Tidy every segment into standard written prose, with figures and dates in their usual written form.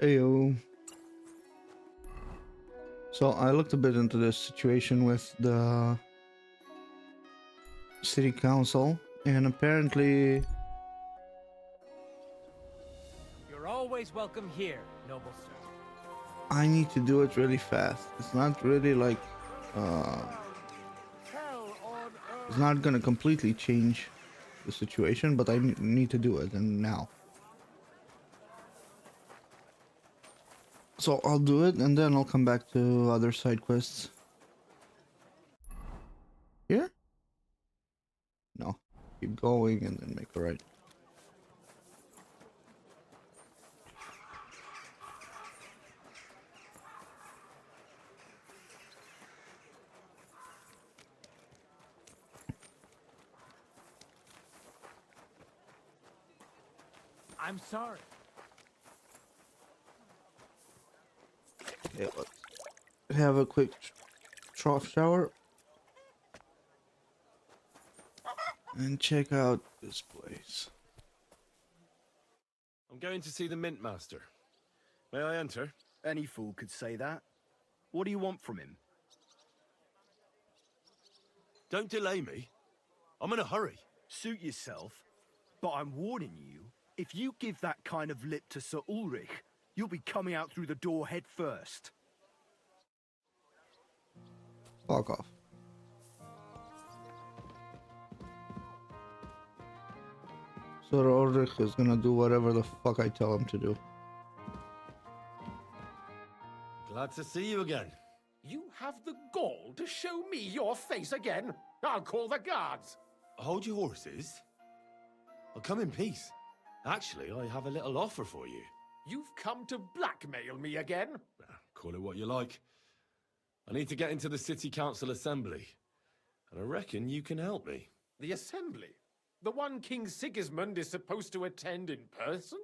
Ayo. So I looked a bit into this situation with the city council, and apparently You're always welcome here, noble sir. I need to do it really fast. It's not really like it's not gonna completely change the situation, but I need to do it, and now. So I'll do it, and then I'll come back to other side quests. Here? No. Keep going and then make a right. I'm sorry. Okay, let's have a quick trough shower. And check out this place. I'm going to see the Mint Master. May I enter? Any fool could say that. What do you want from him? Don't delay me. I'm in a hurry. Suit yourself. But I'm warning you, if you give that kind of lip to Sir Ulrich, you'll be coming out through the door head first. Fuck off. Sir Ulrich is gonna do whatever the fuck I tell him to do. Glad to see you again. You have the gall to show me your face again? I'll call the guards. Hold your horses. I'll come in peace. Actually, I have a little offer for you. You've come to blackmail me again? Call it what you like. I need to get into the City Council Assembly. And I reckon you can help me. The assembly? The one King Sigismund is supposed to attend in person?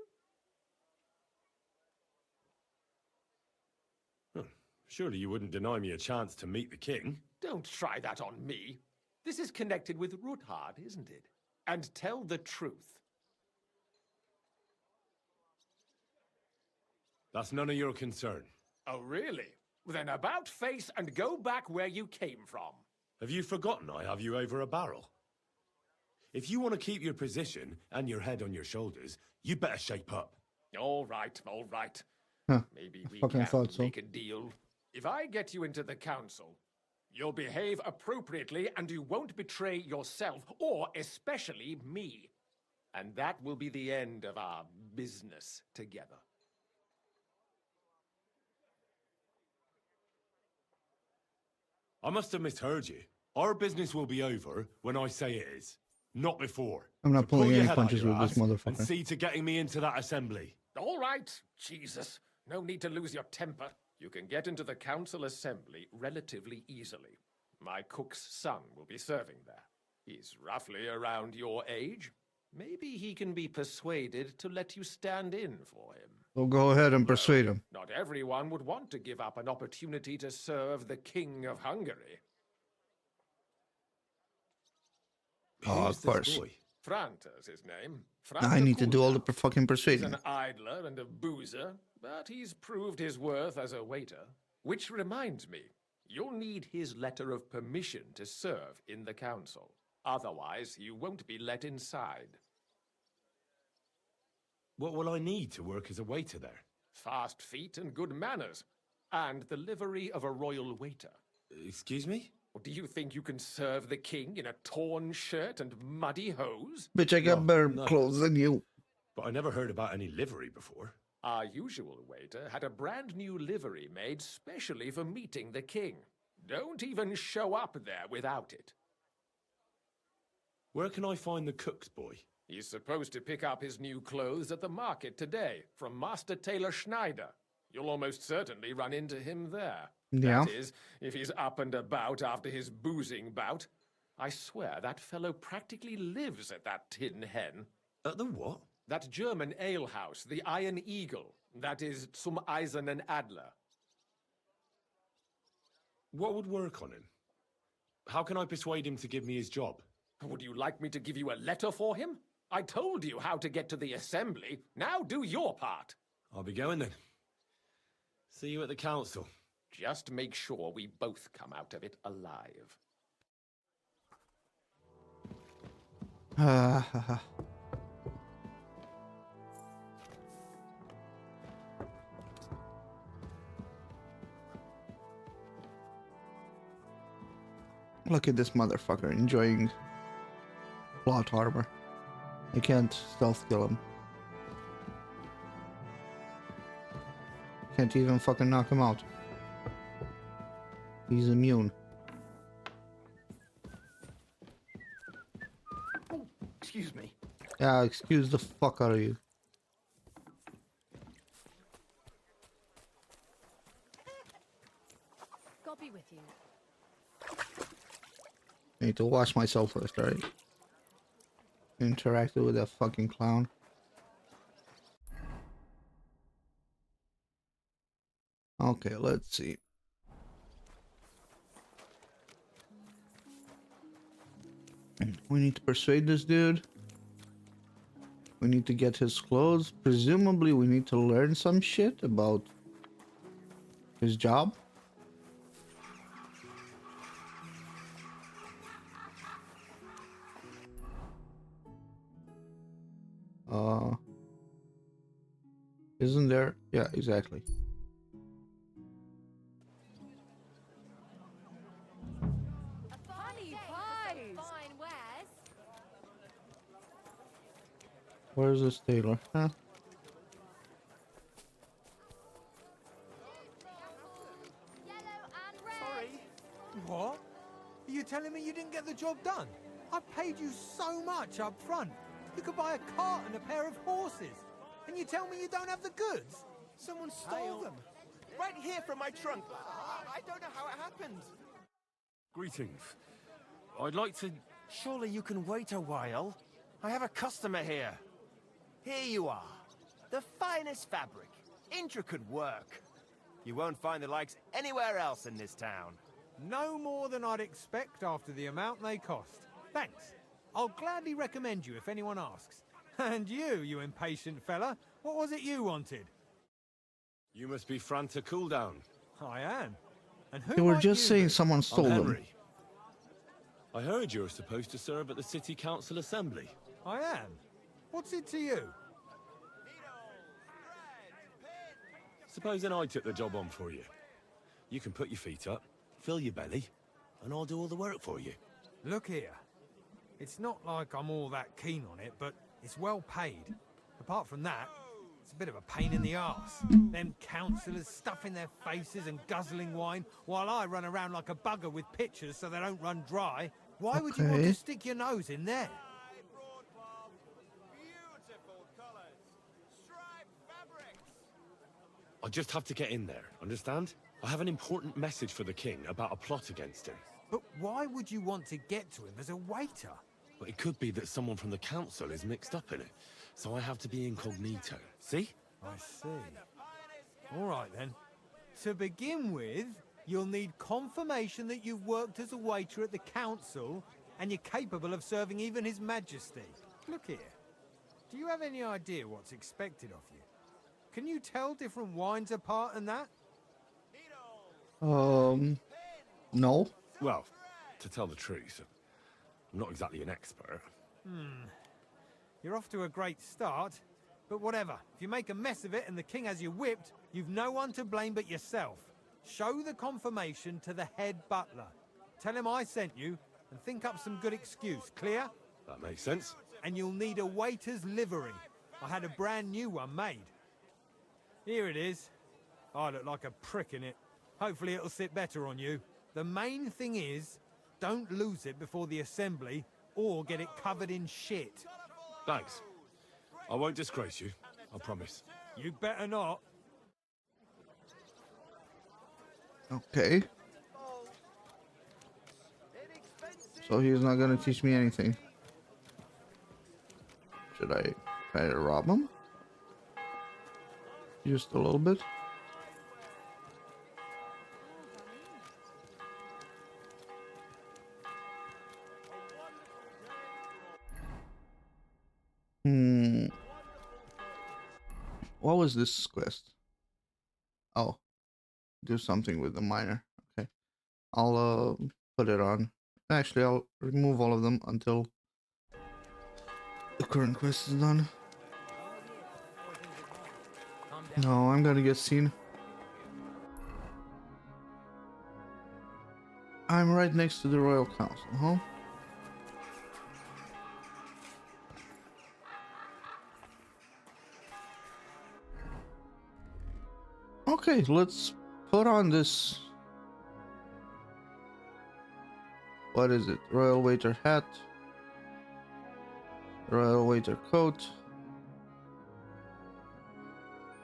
Surely you wouldn't deny me a chance to meet the king? Don't try that on me. This is connected with Ruthard, isn't it? And tell the truth. That's none of your concern. Oh, really? Then about face and go back where you came from. Have you forgotten I have you over a barrel? If you want to keep your position and your head on your shoulders, you better shape up. All right, all right. Huh. Maybe we Fucking can thought so. make a deal. If I get you into the council, you'll behave appropriately and you won't betray yourself, or especially me. And that will be the end of our business together. I must have misheard you. Our business will be over when I say it is. Not before. I'm not So pull pulling your any head out punches your with this ass motherfucker. And see to getting me into that assembly. All right, Jesus. No need to lose your temper. You can get into the council assembly relatively easily. My cook's son will be serving there. He's roughly around your age. Maybe he can be persuaded to let you stand in for him. So go ahead and persuade him. Not everyone would want to give up an opportunity to serve the King of Hungary. Oh, Who's of course. this boy? Franta's his name. I need to do all the Franta fucking He's persuading. an idler and a boozer, but he's proved his worth as a waiter. Which reminds me, you'll need his letter of permission to serve in the council. Otherwise, you won't be let inside. What will I need to work as a waiter there? Fast feet and good manners. And the livery of a royal waiter. Excuse me? Or do you think you can serve the king in a torn shirt and muddy hose? Bitch, I got better no. clothes than you. But I never heard about any livery before. Our usual waiter had a brand new livery made specially for meeting the king. Don't even show up there without it. Where can I find the cook's boy? He's supposed to pick up his new clothes at the market today from Master Tailor Schneider. You'll almost certainly run into him there. Yeah. That is, if he's up and about after his boozing bout. I swear that fellow practically lives at that Tin Hen. At the what? That German alehouse, the Iron Eagle. That is Zum Eisernen Adler. What would work on him? How can I persuade him to give me his job? Would you like me to give you a letter for him? I told you how to get to the assembly. Now do your part. I'll be going then. See you at the council. Just make sure we both come out of it alive. Look at this motherfucker enjoying plot armor. I can't stealth kill him. Can't even fucking knock him out. He's immune. Oh, excuse me. Yeah, excuse the fuck out of you. God be with you. I need to wash myself first, right? Interacted with that fucking clown. Okay, let's see. We need to persuade this dude. We need to get his clothes. Presumably we need to learn some shit about his job. Isn't there? Yeah, exactly. Honey pies! Fine wares. Where's this tailor? Huh? Yellow and red. Sorry. What? Are you telling me you didn't get the job done? I paid you so much up front. You could buy a cart and a pair of horses. And you tell me you don't have the goods? Someone stole them. Right here from my trunk. I don't know how it happened. Greetings. I'd like to... Surely you can wait a while. I have a customer here. Here you are. The finest fabric. Intricate work. You won't find the likes anywhere else in this town. No more than I'd expect after the amount they cost. Thanks. I'll gladly recommend you if anyone asks. And you impatient fella, what was it you wanted? You must be Franta Cooldown. I am. And who They were might just you saying be? someone I'm stole them. Henry. I heard you were supposed to serve at the City Council Assembly. I am. What's it to you? Supposing I took the job on for you. You can put your feet up, fill your belly, and I'll do all the work for you. Look here. It's not like I'm all that keen on it, but it's well paid. Apart from that, it's a bit of a pain in the arse. Them councillors stuffing their faces and guzzling wine, while I run around like a bugger with pitchers so they don't run dry. Why would you want Okay. to stick your nose in there? I just have to get in there, understand? I have an important message for the king about a plot against him. But why would you want to get to him as a waiter? But it could be that someone from the council is mixed up in it, so I have to be incognito. See? I see. All right, then. To begin with, you'll need confirmation that you've worked as a waiter at the council and you're capable of serving even His Majesty. Look here. Do you have any idea what's expected of you? Can you tell different wines apart and that? No. Well, to tell the truth, I'm not exactly an expert. You're off to a great start, but whatever. If you make a mess of it and the king has you whipped, you've no one to blame but yourself. Show the confirmation to the head butler. Tell him I sent you and think up some good excuse. Clear? That makes sense. And you'll need a waiter's livery. I had a brand new one made. Here it is. I look like a prick in it. Hopefully it'll sit better on you. The main thing is, don't lose it before the assembly or get it covered in shit. Thanks. I won't disgrace you, I promise. You better not. Okay. So he's not gonna teach me anything. Should I try to rob him? Just a little bit. What was this quest? Oh, do something with the miner. Okay, I'll put it on. Actually, I'll remove all of them until the current quest is done. No, I'm gonna get seen. I'm right next to the Royal Council, huh? Okay, let's put on this. What is it? Royal Waiter hat. Royal Waiter coat.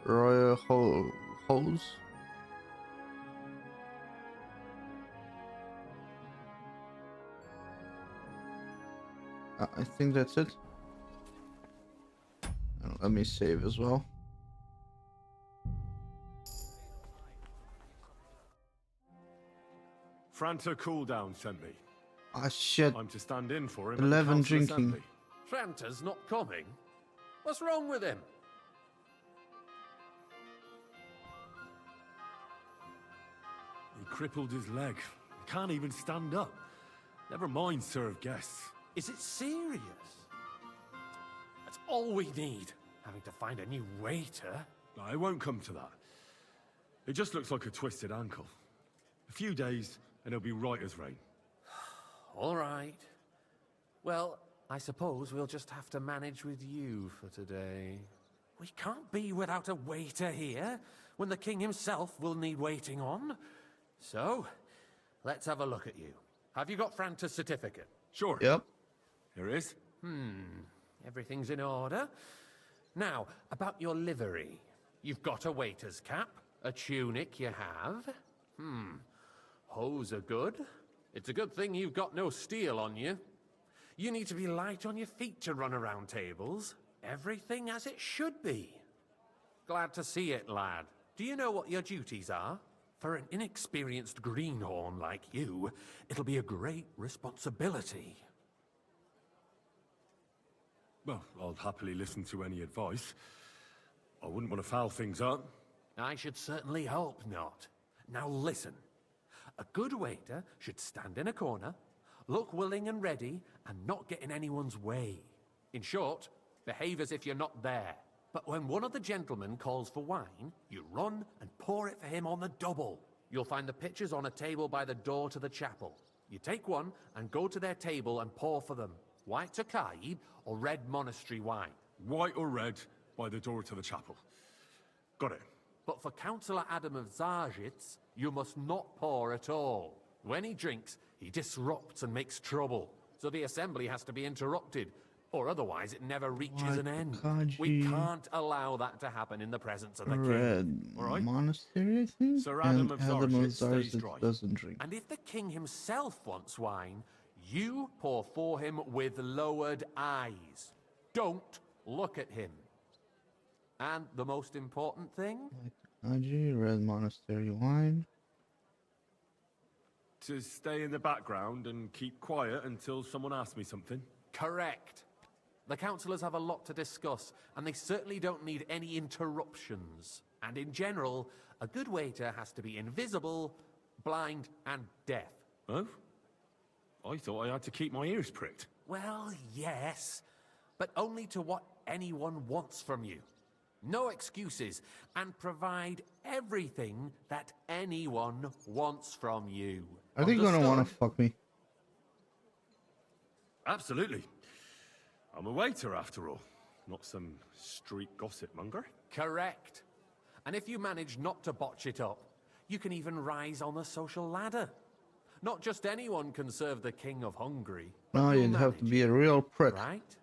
Royal hose. I think that's it. Let me save as well. Franta Cooldown sent me. Ah shit. I'm to stand in for him 11 at the council drinking. assembly. Franta's not coming? What's wrong with him? He crippled his leg. He can't even stand up. Never mind serve guests. Is it serious? That's all we need. Having to find a new waiter? No, it won't come to that. It just looks like a twisted ankle. A few days, and he'll be right as rain. All right. Well, I suppose we'll just have to manage with you for today. We can't be without a waiter here, when the king himself will need waiting on. So, let's have a look at you. Have you got Franta's certificate? Sure. Yep. Here it is. Everything's in order. Now, about your livery. You've got a waiter's cap, a tunic you have. Hose are good. It's a good thing you've got no steel on you. You need to be light on your feet to run around tables. Everything as it should be. Glad to see it, lad. Do you know what your duties are? For an inexperienced greenhorn like you, it'll be a great responsibility. Well, I'll happily listen to any advice. I wouldn't want to foul things up. I should certainly hope not. Now listen. A good waiter should stand in a corner, look willing and ready, and not get in anyone's way. In short, behave as if you're not there. But when one of the gentlemen calls for wine, you run and pour it for him on the double. You'll find the pitchers on a table by the door to the chapel. You take one and go to their table and pour for them. White Tokaib or red monastery wine. White or red, by the door to the chapel. Got it. But for Councillor Adam of Zarjitz, you must not pour at all. When he drinks, he disrupts and makes trouble. So the assembly has to be interrupted, or otherwise it never reaches an end. We can't allow that to happen in the presence of the king. Red All right. monastery, I think. Sir Adam of Zarjitz stays Zarjitz dry. doesn't drink. And if the king himself wants wine, you pour for him with lowered eyes. Don't look at him. And the most important thing? Kaji, red monastery wine. To stay in the background and keep quiet until someone asks me something. Correct. The councillors have a lot to discuss, and they certainly don't need any interruptions. And in general, a good waiter has to be invisible, blind, and deaf. Oh? I thought I had to keep my ears pricked. Well, yes, but only to what anyone wants from you. No excuses, and provide everything that anyone wants from you. Are they gonna want to Understood. fuck me? Absolutely. I'm a waiter after all, not some street gossip monger. Correct. And if you manage not to botch it up, you can even rise on the social ladder. Not just anyone can serve the King of Hungary. but No, you'll you'd have to manage, be a real prick. right?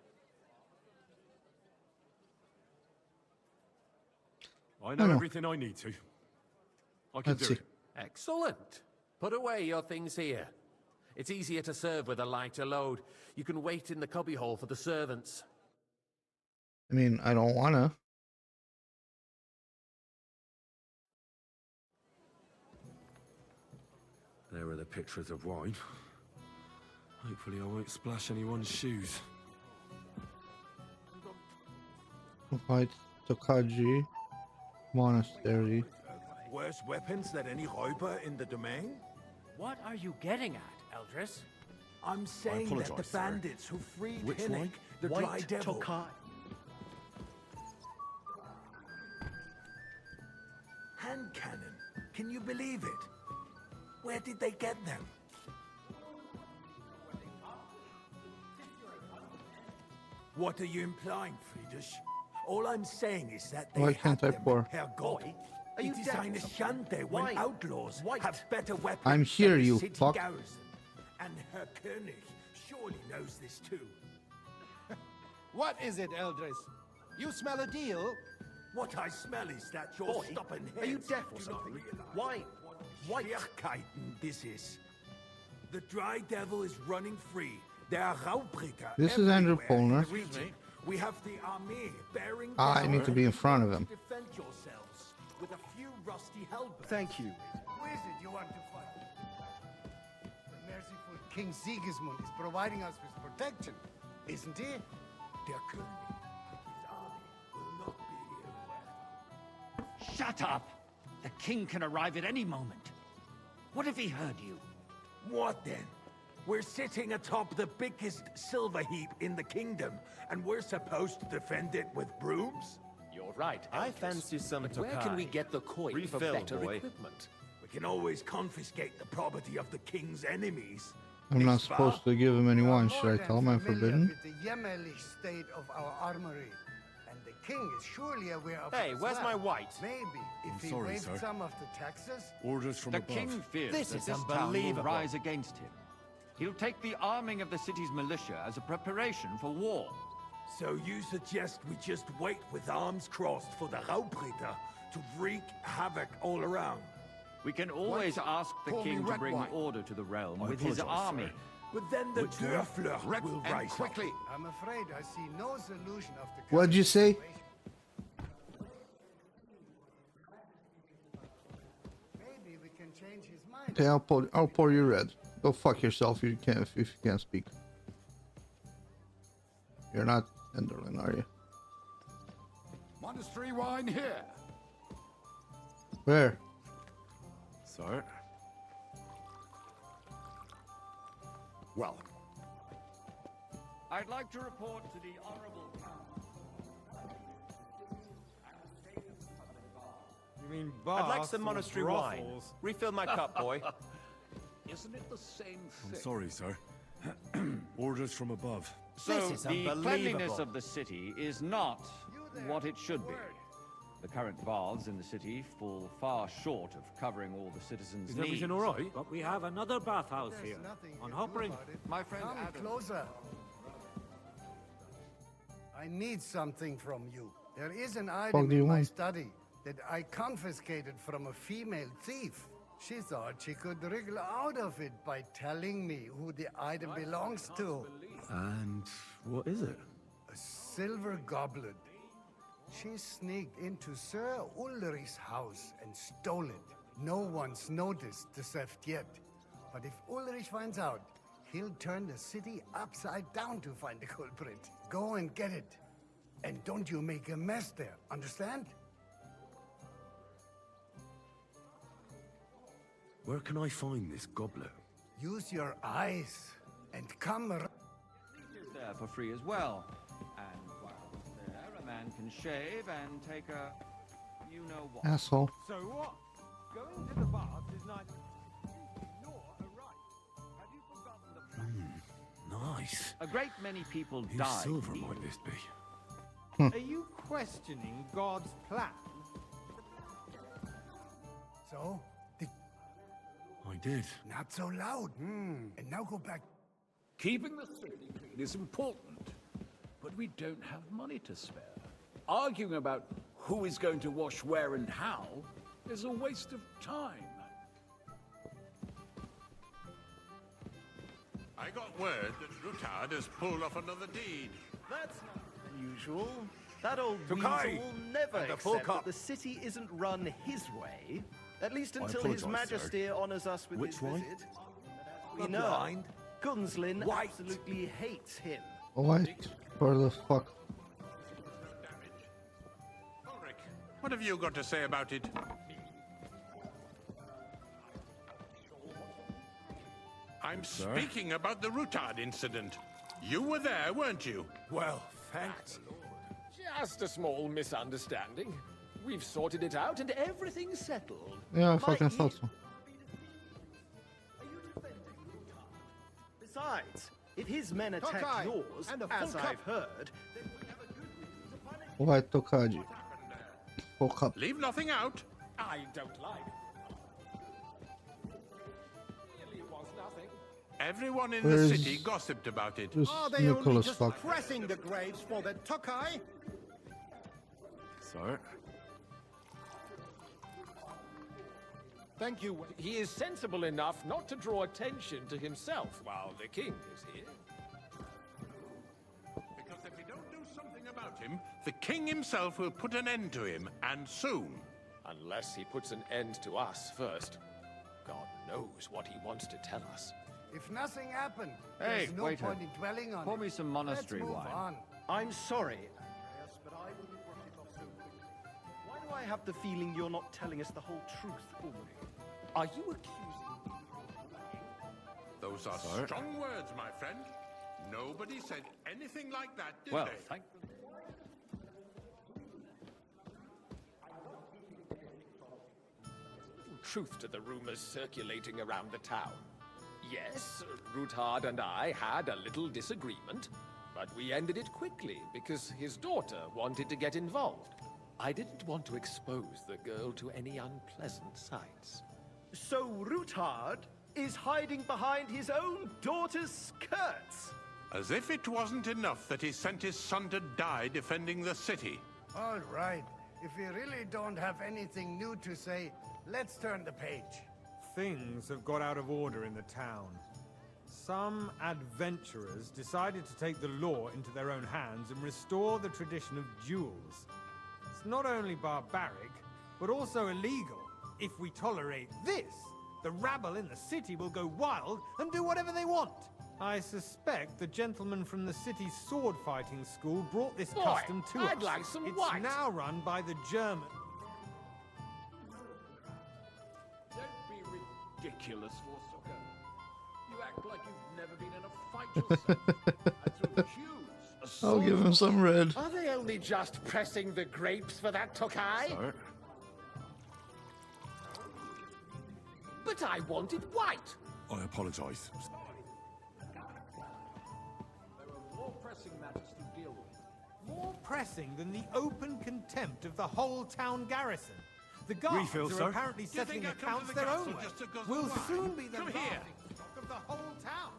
I know know. everything I need to. I can Let's do see. it. Excellent. Put away your things here. It's easier to serve with a lighter load. You can wait in the cubbyhole for the servants. I mean, I don't wanna. There are the pictures of wine. Hopefully I won't splash anyone's shoes. White Tokaji monastery. worse weapons than any räuber in the domain? What are you getting at, Eldris? I'm saying that the apologize, sir. bandits who freed Which Hinnick, one? the Dry Devil. Tokai. Hand cannon. Can you believe it? Where did they get them? What are you implying, Friedrich? All I'm saying is that they Why had can't I them, pour? Herr Gott. Are you It is deaf or eine something? Schande when Why? outlaws White. have better weapons I'm here, than the you city fuck. garrison. And Herr König surely knows this too. What is it, Eldris? You smell a deal? What I smell is that your Boy, stubborn heads are you deaf or do not something? realize Why? what Schwierigkeiten this is. The Dry Devil is running free. There are Raubricker This is Andrew everywhere in Polner. the region. We have the army bearing I down need to be in front of him. Defend yourselves with a few rusty halberds. Thank you. Who is it you want to fight? The merciful King Sigismund is providing us with protection, isn't he? Der König and his army will not be here long. Shut up! The king can arrive at any moment. What if he heard you? What then? We're sitting atop the biggest silver heap in the kingdom, and we're supposed to defend it with brooms? You're right, I Eldris. fancy some But where can we Tokai. get the coin for Refill, better boy. equipment? We can always confiscate the property of the king's enemies. I'm not Nicht wahr? supposed to give him any You are wine. more Should I than tell him I'm familiar forbidden? with the jämmerlich state of our armory, and the king is surely aware of Hey, it as where's well. my white? Maybe if he sorry, waived sir. some of the taxes. Orders from The above. king fears This that is this town will unbelievable. rise against him. He'll take the arming of the city's militia as a preparation for war. So you suggest we just wait with arms crossed for the Raubritter to wreak havoc all around? We can always ask the Call me king to Red bring Wine. order to the realm I with his apologize, army. sir. But then the Dörfler will And rise quickly. up. I'm afraid I see no solution of the. What'd you say? situation. Maybe we can change his mind. Okay, I'll pour you red. Go fuck yourself if you can't speak. You're not Enderlin, are you? Monastery wine here. Where? Sir? Well, I'd like to report to the honorable council. You mean I'd like baths some or monastery wine. brothels? Refill my cup, boy. Isn't it the same I'm thing? sorry, sir. Orders from above. So This is the unbelievable. cleanliness of the city is not You there, what it should be. word. The current baths in the city fall far short of covering all the citizens' Is needs. everything all right? But we have another bathhouse There's nothing you on can Hoppering. do about it. My friend Come Adam. closer. I need something from you. There is an do item you in my want? study that I confiscated from a female thief. She thought she could wriggle out of it by telling me who the item belongs to. And what is it? A silver goblet. She sneaked into Sir Ulrich's house and stole it. No one's noticed the theft yet. But if Ulrich finds out, he'll turn the city upside down to find the culprit. Go and get it. And don't you make a mess there, understand? Where can I find this goblet? Use your eyes and come around. Is there for free as well. And while it's there, a man can shave and take a you-know-what. Asshole. So what? Going to the bath is neither nor a right. Have you forgotten the plan? Nice. A great many people Whose died. silver might this be? Are you questioning God's plan? So, I did. not so loud. And now go back. Keeping the city clean is important, but we don't have money to spare. Arguing about who is going to wash where and how is a waste of time. I got word that Rutard has pulled off another deed. That's not unusual. That old Tokai! weasel will never And a full accept that cup. the city isn't run his way. At least I until His apologise, sir. Majesty honors us with Which his way? visit. We Not know blind. Gunslin White. absolutely hates him. What? For the fuck? Ulrich, what have you got to say about it? I'm speaking about the Rutard incident. You were there, weren't you? Well, thanks. Just a small misunderstanding. We've sorted it out and everything's settled. Yeah, I fucking thought so. Besides, if his men attack Tokai, yours, and a full as cup. I've heard, then we have a good reason to punish White Tokaji. Full cup. Leave nothing out. I don't lie. Really was nothing. Everyone in Where's the city gossiped about it. this Are they only Nicholas just fuck? pressing the graves for the Tokai? Sir? Thank you. He is sensible enough not to draw attention to himself while the king is here. Because if we don't do something about him, the king himself will put an end to him, and soon. Unless he puts an end to us first. God knows what he wants to tell us. If nothing happened, Hey, there's no waiter. point in dwelling on Pour it. me some monastery Let's move wine. on. I'm sorry, Andreas, but I wouldn't brush it off so quickly. Why do I have the feeling you're not telling us the whole truth, Ulrich? Are you accusing me? Those are Sir? strong words, my friend. Nobody said anything like that, did Well, they? thank Truth to the rumors circulating around the town. Yes, Ruthard and I had a little disagreement, but we ended it quickly because his daughter wanted to get involved. I didn't want to expose the girl to any unpleasant sights. So Ruthard is hiding behind his own daughter's skirts. As if it wasn't enough that he sent his son to die defending the city. All right. If we really don't have anything new to say, let's turn the page. Things have got out of order in the town. Some adventurers decided to take the law into their own hands and restore the tradition of duels. It's not only barbaric, but also illegal. If we tolerate this, the rabble in the city will go wild and do whatever they want. I suspect the gentleman from the city's sword fighting school brought this Boy, custom to us. I'd like some it's white. now run by the German. Don't be ridiculous, Forsocker. You act like you've never been in a fight yourself. I threw cues. I'll give him some red. Are they only just pressing the grapes for that Tokai? Sir? But I wanted white. I apologize. There are more pressing matters to deal with. More pressing than the open contempt of the whole town garrison. The guards Refill, are sir. apparently Do you think settling I come to accounts the their own castle way. just to guzzle We'll wine? soon be the Come here. laughing stock of the whole town.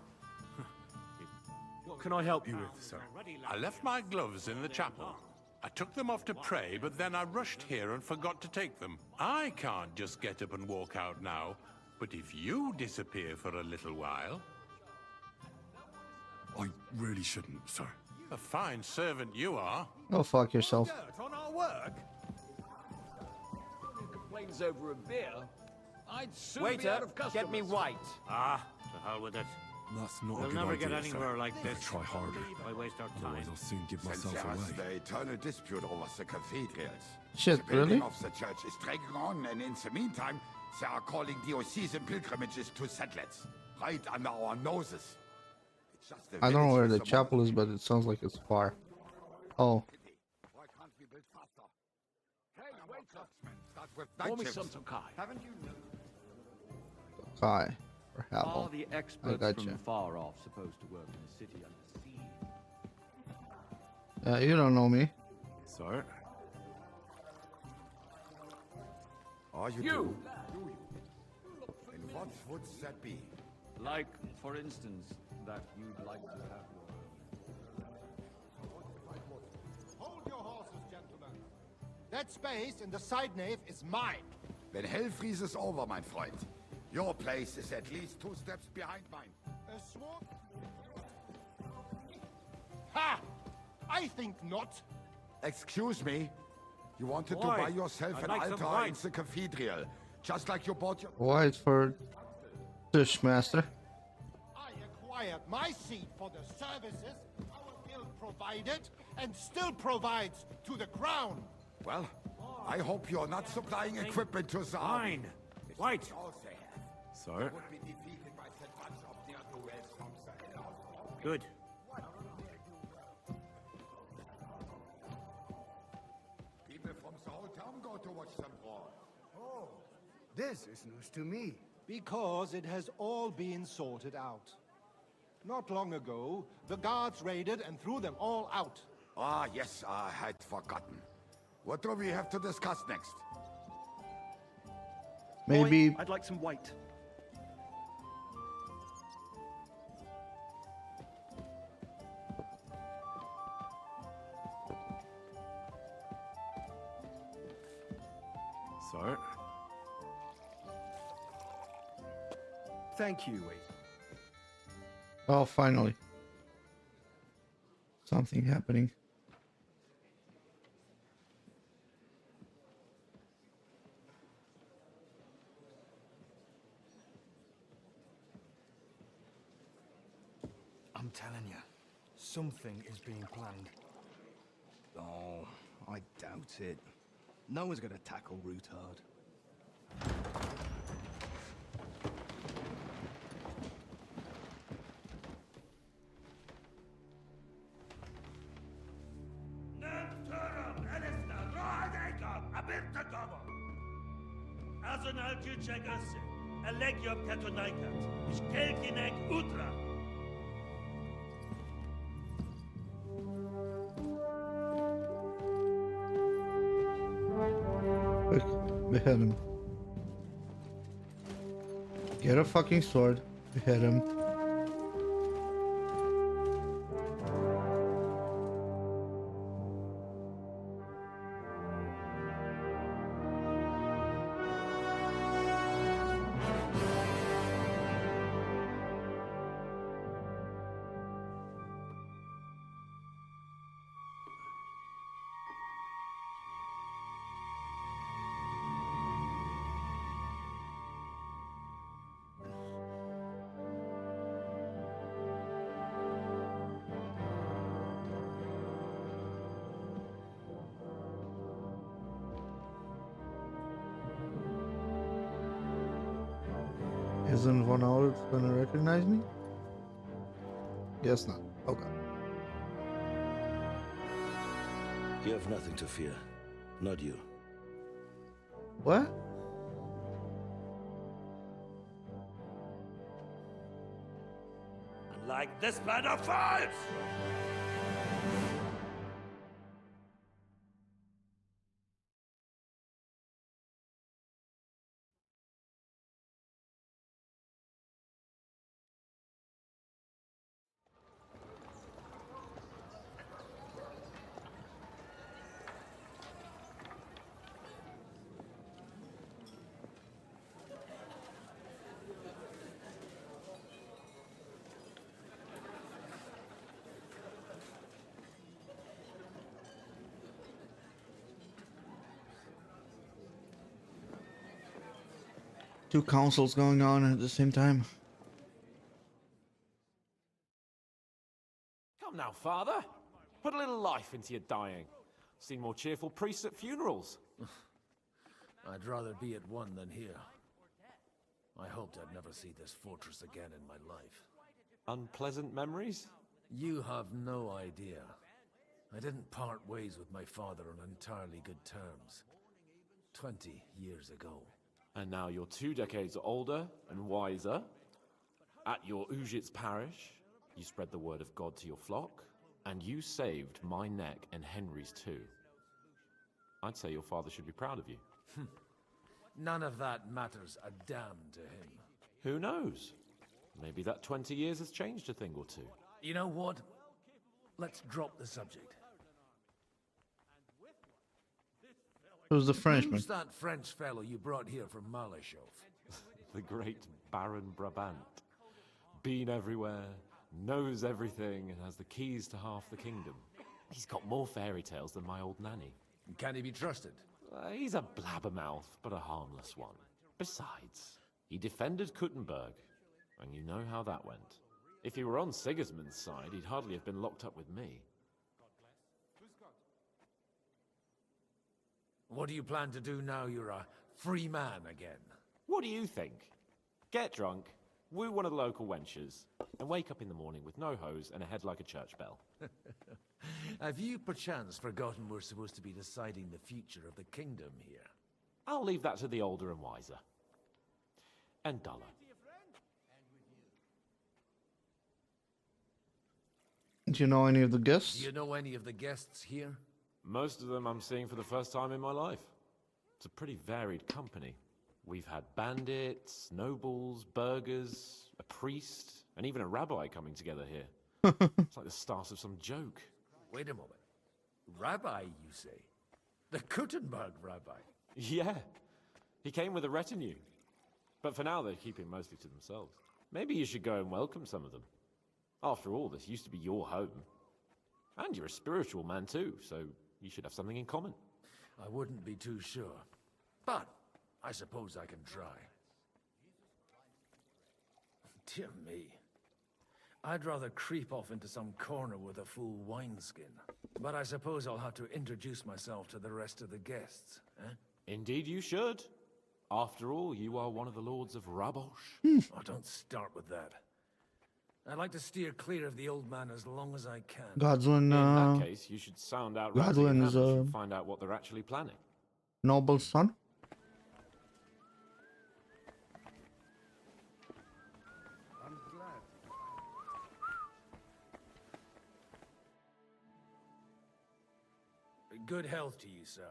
What can I help you with, sir? I left my gloves in the chapel. I took them off to pray, but then I rushed here and forgot to take them. I can't just get up and walk out now. But if you disappear for a little while... I really shouldn't, sir. A fine servant you are. Go fuck yourself. Dirt on our work. Who complains over a beer? I'd soon be Waiter, out of customers. get me white. Ah, to hell with it. That's not We'll a good never idea, get anywhere sir. like Better this. try harder. Why waste our time? Otherwise I'll soon give Since myself there is away. the eternal dispute over the cathedrals. Shit, the building really? of the church is dragging on, and in the meantime, they are calling diocesan pilgrimages to settlers, right under our noses. It's just the I don't know village where with the the chapel is, but it sounds like it's far. Oh, Why can't we build faster? Hey, waiter! Start with Pour night me shifts. some Tokai. Haven't you noticed? Kai. Or Are Habel. the I experts gotcha. from far off supposed to work in the city under siege? Yeah, you don't know me. Sir? Oh, you You! do? And what would that be? Like, for instance, that you'd like to have your... Hold your horses, gentlemen. That space in the side nave is mine. When hell freezes over, my friend, your place is at least 2 steps behind mine. A sword? Ha! I think not. Excuse me? You wanted to Why? buy yourself I'd an like some altar wine. in the cathedral, just like you bought your... White for Dishmaster. I acquired my seat for the services our guild provided and still provides to the crown. Well, I hope you're not supplying equipment to the army. Fine. White. Also have. Sir? Would be defeated by that bunch of Good. People from the whole town go to watch them brawl. Oh, this is news to me. Because it has all been sorted out. Not long ago, the guards raided and threw them all out. Ah, yes, I had forgotten. What do we have to discuss next? Maybe. Boy, I'd like some white. Sir? Thank you, Wade. Oh, finally. Something happening. I'm telling you, something is being planned. Oh, I doubt it. No one's gonna tackle Rootard. Azonal Gyurcsák össze. A legjobb katonákat, és kelkinek útra! Quick, behead him. Get a fucking sword, behead him. Isn't Von Ault gonna recognize me? Guess not. Okay. You have nothing to fear. Not you. What? Like this band of fools! Two councils going on at the same time. Come now, father. Put a little life into your dying. Seen more cheerful priests at funerals. I'd rather be at one than here. I hoped I'd never see this fortress again in my life. Unpleasant memories? You have no idea. I didn't part ways with my father on entirely good terms. 20 years ago. And now you're 2 decades older and wiser. At your Ujit's parish, you spread the word of God to your flock, and you saved my neck and Henry's too. I'd say your father should be proud of you. None of that matters a damn to him. Who knows? Maybe that 20 years has changed a thing or two. You know what? Let's drop the subject. Who's the Frenchman? Who's that French fellow you brought here from Malashov? The great Baron Brabant. Been everywhere, knows everything, and has the keys to half the kingdom. He's got more fairy tales than my old nanny. Can he be trusted? He's a blabbermouth, but a harmless one. Besides, he defended Kuttenberg, and you know how that went. If he were on Sigismund's side, he'd hardly have been locked up with me. What do you plan to do now you're a free man again? What do you think? Get drunk, woo one of the local wenches, and wake up in the morning with no hose and a head like a church bell. Have you perchance forgotten we're supposed to be deciding the future of the kingdom here? I'll leave that to the older and wiser. And duller. Do you know any of the guests? Do you know any of the guests here? Most of them I'm seeing for the first time in my life. It's a pretty varied company. We've had bandits, nobles, burghers, a priest, and even a rabbi coming together here. It's like the start of some joke. Wait a moment. Rabbi, you say? The Gutenberg rabbi? Yeah. He came with a retinue. But for now, they're keeping mostly to themselves. Maybe you should go and welcome some of them. After all, this used to be your home. And you're a spiritual man too, so you should have something in common. I wouldn't be too sure. But I suppose I can try. Dear me. I'd rather creep off into some corner with a full wineskin. But I suppose I'll have to introduce myself to the rest of the guests, eh? Indeed you should. After all, you are one of the lords of Rabosh. Oh, don't start with that. I'd like to steer clear of the old man as long as I can. Godwin, In that case, you should sound out Godwin is and find out what they're actually planning. Noble's son. I'm glad. Good health to you, sir.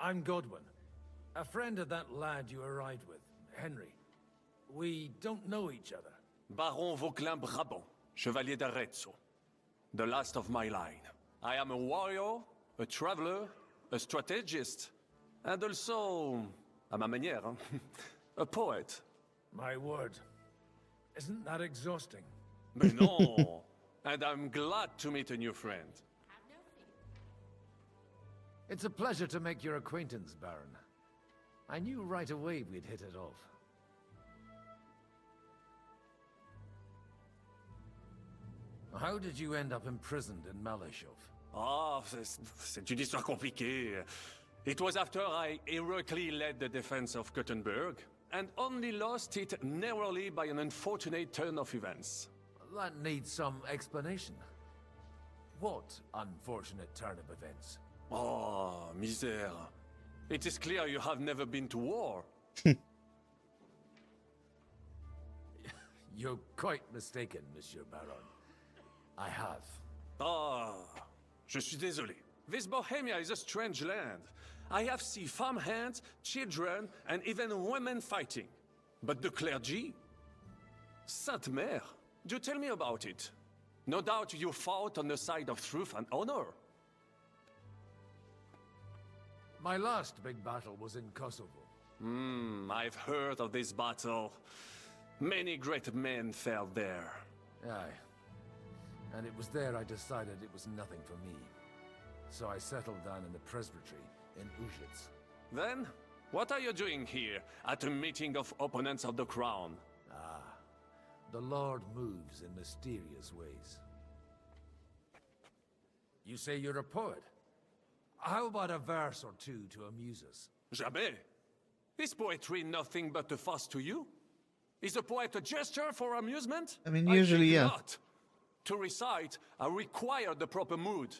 I'm Godwin, a friend of that lad you arrived with, Henry. We don't know each other. Baron Vauclin Brabant, Chevalier d'Arezzo. The last of my line. I am a warrior, a traveler, a strategist, and also, à ma manière, a poet. My word. Isn't that exhausting? But no, and I'm glad to meet a new friend. It's a pleasure to make your acquaintance, Baron. I knew right away we'd hit it off. How did you end up imprisoned in Malashov? Ah, c'est une histoire compliquée. It was after I heroically led the defense of Gutenberg, and only lost it narrowly by an unfortunate turn of events. That needs some explanation. What unfortunate turn of events? Oh, misère. It is clear you have never been to war. You're quite mistaken, Monsieur Baron. I have. Ah, je suis désolé. This Bohemia is a strange land. I have seen farmhands, children, and even women fighting. But the clergy? Sainte Mère, do tell me about it. No doubt you fought on the side of truth and honor. My last big battle was in Kosovo. I've heard of this battle. Many great men fell there. Aye. And it was there I decided it was nothing for me. So I settled down in the presbytery in Ujits. Then, what are you doing here at a meeting of opponents of the crown? Ah, the Lord moves in mysterious ways. You say you're a poet? How about a verse or two to amuse us? Jamais. Is poetry nothing but a fuss to you? Is a poet a gesture for amusement? I mean, usually, think yeah. Not. To recite, I require the proper mood.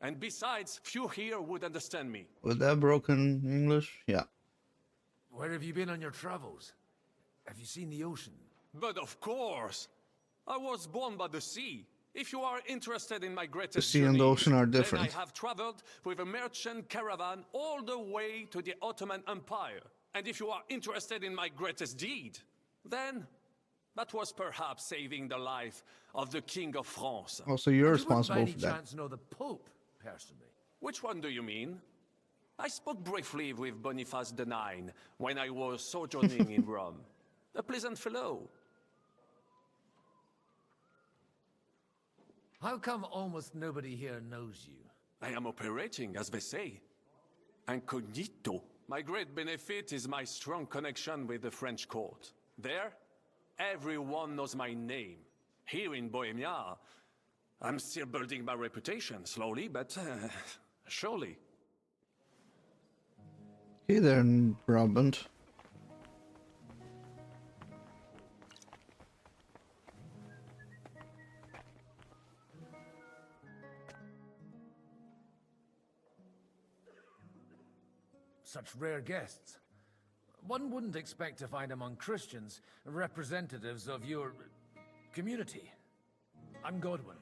And besides, few here would understand me. With that broken English, yeah. Where have you been on your travels? Have you seen the ocean? But of course! I was born by the sea. If you are interested in my greatest The sea and the journeys, ocean are then different. I have traveled with a merchant caravan all the way to the Ottoman Empire. And if you are interested in my greatest deed, then that was perhaps saving the life of the King of France. Also, you're responsible Would by for any that. chance know the Pope, personally? Which one do you mean? I spoke briefly with Boniface IX when I was sojourning in Rome. A pleasant fellow. How come almost nobody here knows you? I am operating, as they say. Incognito. My great benefit is my strong connection with the French court. There, everyone knows my name. Here in Bohemia, I'm still building my reputation, slowly, but surely. Hey there, Brabant. such rare guests. One wouldn't expect to find among Christians representatives of your community. I'm Godwin.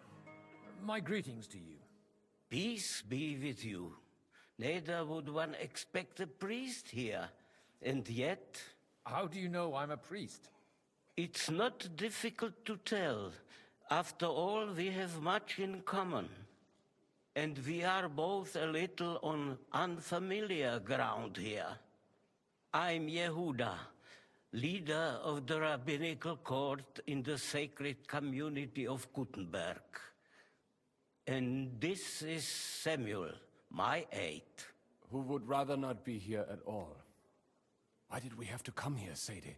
My greetings to you. Peace be with you. Neither would one expect a priest here. And yet... How do you know I'm a priest? It's not difficult to tell. After all, we have much in common. And we are both a little on unfamiliar ground here. I'm Yehuda, leader of the rabbinical court in the sacred community of Gutenberg. And this is Samuel, my aide. Who would rather not be here at all. Why did we have to come here, Sadie?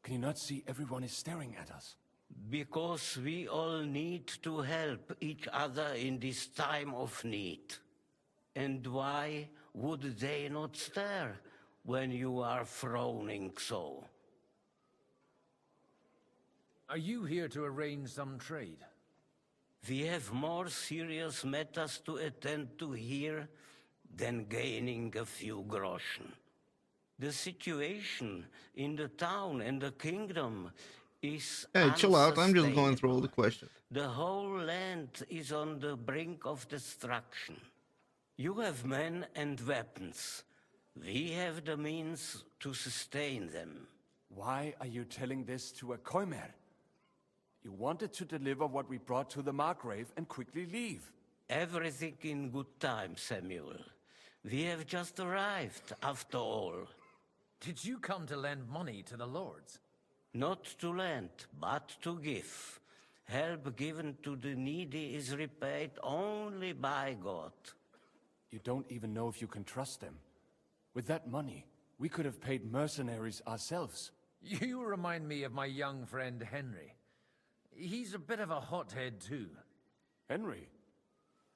Can you not see everyone is staring at us? Because we all need to help each other in this time of need. And why would they not stare when you are frowning so? Are you here to arrange some trade? We have more serious matters to attend to here than gaining a few groschen. The situation in the town and the kingdom is Hey, chill out. I'm just going through all the questions. The whole land is on the brink of destruction. You have men and weapons. We have the means to sustain them. Why are you telling this to a Koimer? You wanted to deliver what we brought to the Margrave and quickly leave. Everything in good time, Samuel. We have just arrived, after all. Did you come to lend money to the lords? Not to lend, but to give. Help given to the needy is repaid only by God. You don't even know if you can trust them. With that money, we could have paid mercenaries ourselves. You remind me of my young friend Henry. He's a bit of a hothead too. Henry?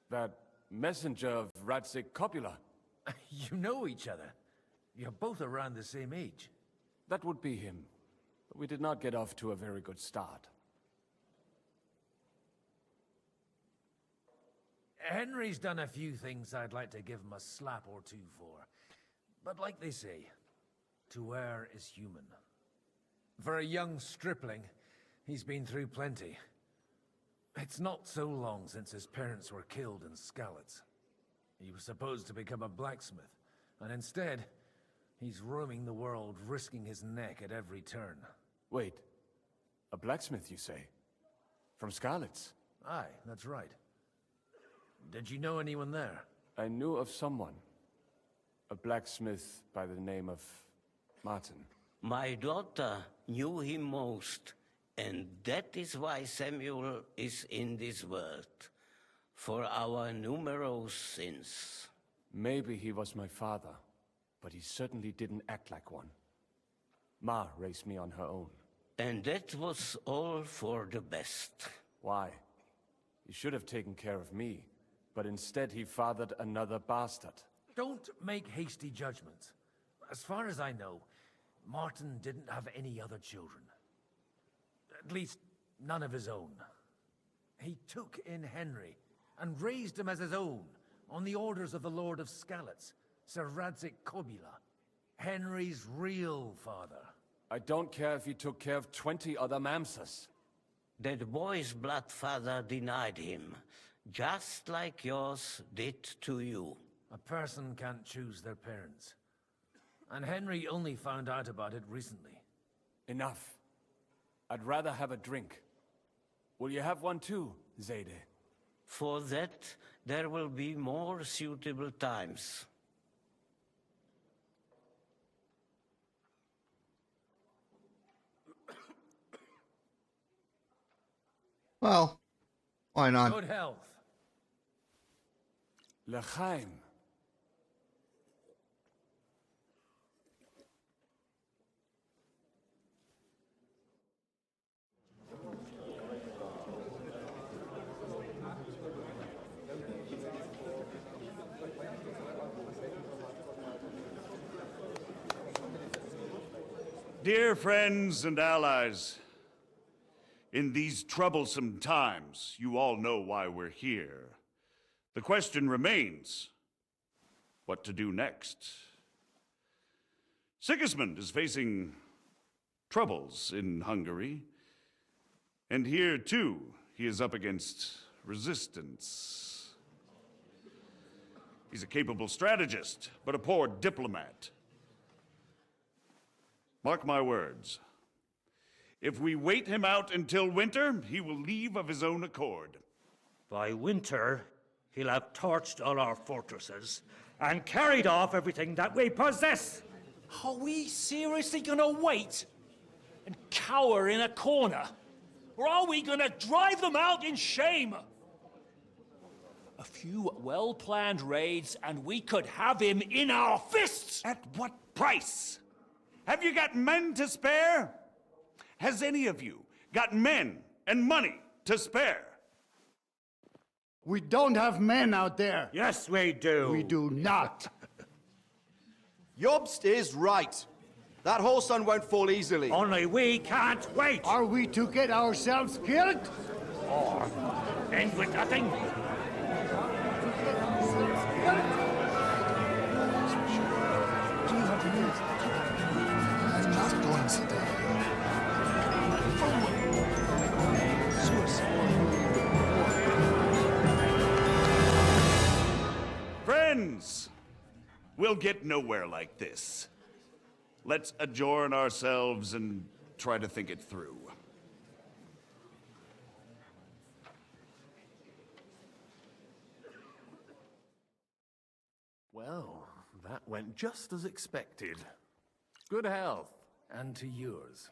That messenger of Radzik Copula? You know each other. You're both around the same age. That would be him. But we did not get off to a very good start. Henry's done a few things I'd like to give him a slap or two for. But like they say, to err is human. For a young stripling, he's been through plenty. It's not so long since his parents were killed in Skalitz. He was supposed to become a blacksmith, and instead, he's roaming the world, risking his neck at every turn. Wait, a blacksmith, you say? From Skalitz? Aye, that's right. Did you know anyone there? I knew of someone. A blacksmith by the name of Martin. My daughter knew him most, and that is why Samuel is in this world. For our numerous sins. Maybe he was my father, but he certainly didn't act like one. Ma raised me on her own. And that was all for the best. Why? He should have taken care of me, but instead he fathered another bastard. Don't make hasty judgments. As far as I know, Martin didn't have any other children. At least, none of his own. He took in Henry, and raised him as his own, on the orders of the Lord of Skalitz, Sir Radzik Kobila, Henry's real father. I don't care if he took care of 20 other Mamsas. That boy's blood father denied him, just like yours did to you. A person can't choose their parents. And Henry only found out about it recently. Enough. I'd rather have a drink. Will you have one too, Zayde? For that, there will be more suitable times. Well, why not? Good health. L'chaim. Dear friends and allies, in these troublesome times, you all know why we're here. The question remains, what to do next? Sigismund is facing troubles in Hungary. And here, too, he is up against resistance. He's a capable strategist, but a poor diplomat. Mark my words. If we wait him out until winter, he will leave of his own accord. By winter, he'll have torched all our fortresses and carried off everything that we possess. Are we seriously gonna wait and cower in a corner? Or are we gonna drive them out in shame? A few well-planned raids and we could have him in our fists! At what price? Have you got men to spare? Has any of you got men and money to spare? We don't have men out there. Yes, we do. We do not. Jobst is right. That whole sun won't fall easily. Only we can't wait. Are we to get ourselves killed? Or end with nothing? Friends, we'll get nowhere like this. Let's adjourn ourselves and try to think it through. Well, that went just as expected. Good health. And to yours.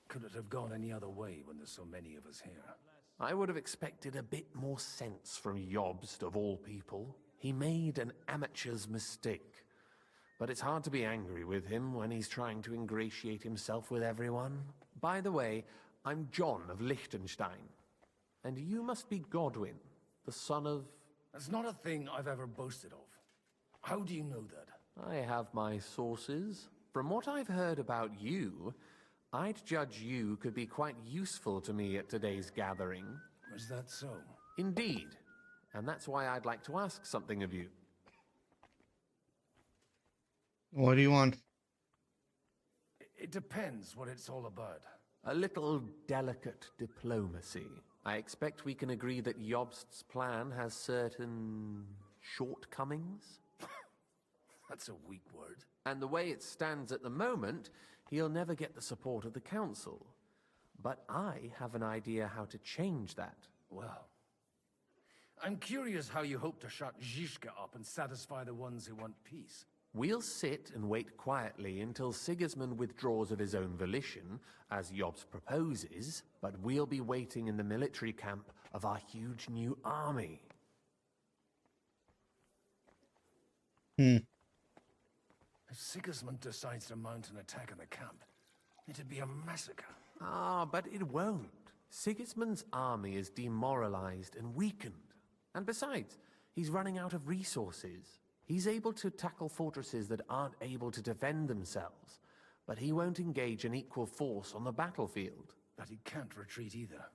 Could it have gone any other way when there's so many of us here? I would have expected a bit more sense from Jobst, of all people. He made an amateur's mistake. But it's hard to be angry with him when he's trying to ingratiate himself with everyone. By the way, I'm John of Liechtenstein. And you must be Godwin, the son of... That's not a thing I've ever boasted of. How do you know that? I have my sources. From what I've heard about you, I'd judge you could be quite useful to me at today's gathering. Is that so? Indeed. And that's why I'd like to ask something of you. What do you want? It depends what it's all about. A little delicate diplomacy. I expect we can agree that Jobst's plan has certain shortcomings. That's a weak word. And the way it stands at the moment, he'll never get the support of the council. But I have an idea how to change that. Well, I'm curious how you hope to shut Zizka up and satisfy the ones who want peace. We'll sit and wait quietly until Sigismund withdraws of his own volition, as Jobst proposes, but we'll be waiting in the military camp of our huge new army. If Sigismund decides to mount an attack on the camp, it'd be a massacre. Ah, but it won't. Sigismund's army is demoralized and weakened. And besides, he's running out of resources. He's able to tackle fortresses that aren't able to defend themselves, but he won't engage an equal force on the battlefield. But he can't retreat either.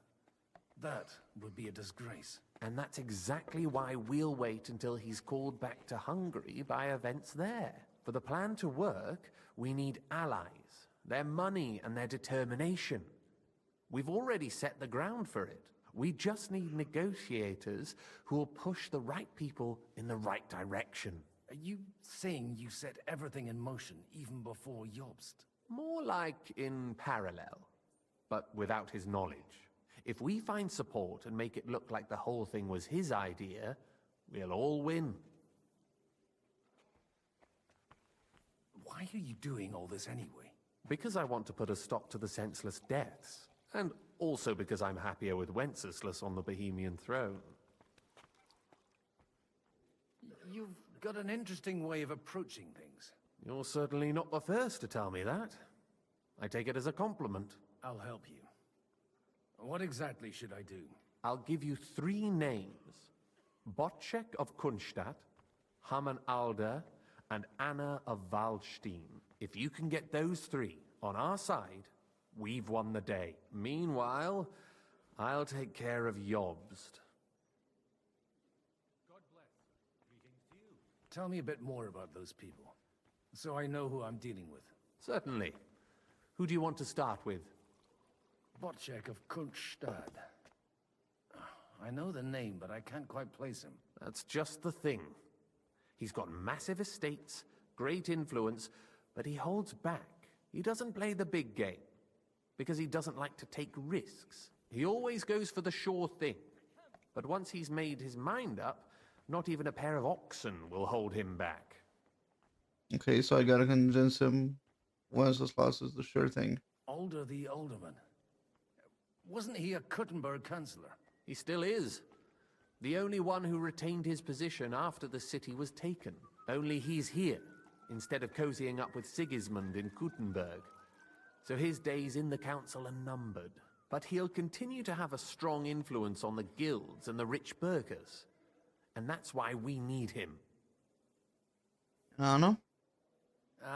That would be a disgrace. And that's exactly why we'll wait until he's called back to Hungary by events there. For the plan to work, we need allies, their money and their determination. We've already set the ground for it. We just need negotiators who will push the right people in the right direction. Are you saying you set everything in motion even before Jobst? More like in parallel, but without his knowledge. If we find support and make it look like the whole thing was his idea, we'll all win. Why are you doing all this anyway? Because I want to put a stop to the senseless deaths. And also because I'm happier with Wenceslas on the Bohemian throne. You've got an interesting way of approaching things. You're certainly not the first to tell me that. I take it as a compliment. I'll help you. What exactly should I do? I'll give you 3 names. Botchek of Kunstadt, Haman Alder, and Anna of Waldstein. If you can get those 3 on our side, we've won the day. Meanwhile, I'll take care of Jobst. God bless. Greetings to you. Tell me a bit more about those people. so I know who I'm dealing with. Certainly. Who do you want to start with? Bocek of Kunststadt. I know the name, but I can't quite place him. That's just the thing. He's got massive estates, great influence, but he holds back. He doesn't play the big game, because he doesn't like to take risks. He always goes for the sure thing. But once he's made his mind up, not even a pair of oxen will hold him back. Okay, so I gotta convince him Wenceslas is the sure thing. Alder the Alderman. Wasn't he a Kuttenberg councillor? He still is. The only one who retained his position after the city was taken. Only he's here, instead of cozying up with Sigismund in Kuttenberg. So his days in the council are numbered. But he'll continue to have a strong influence on the guilds and the rich burghers. And that's why we need him. Anna?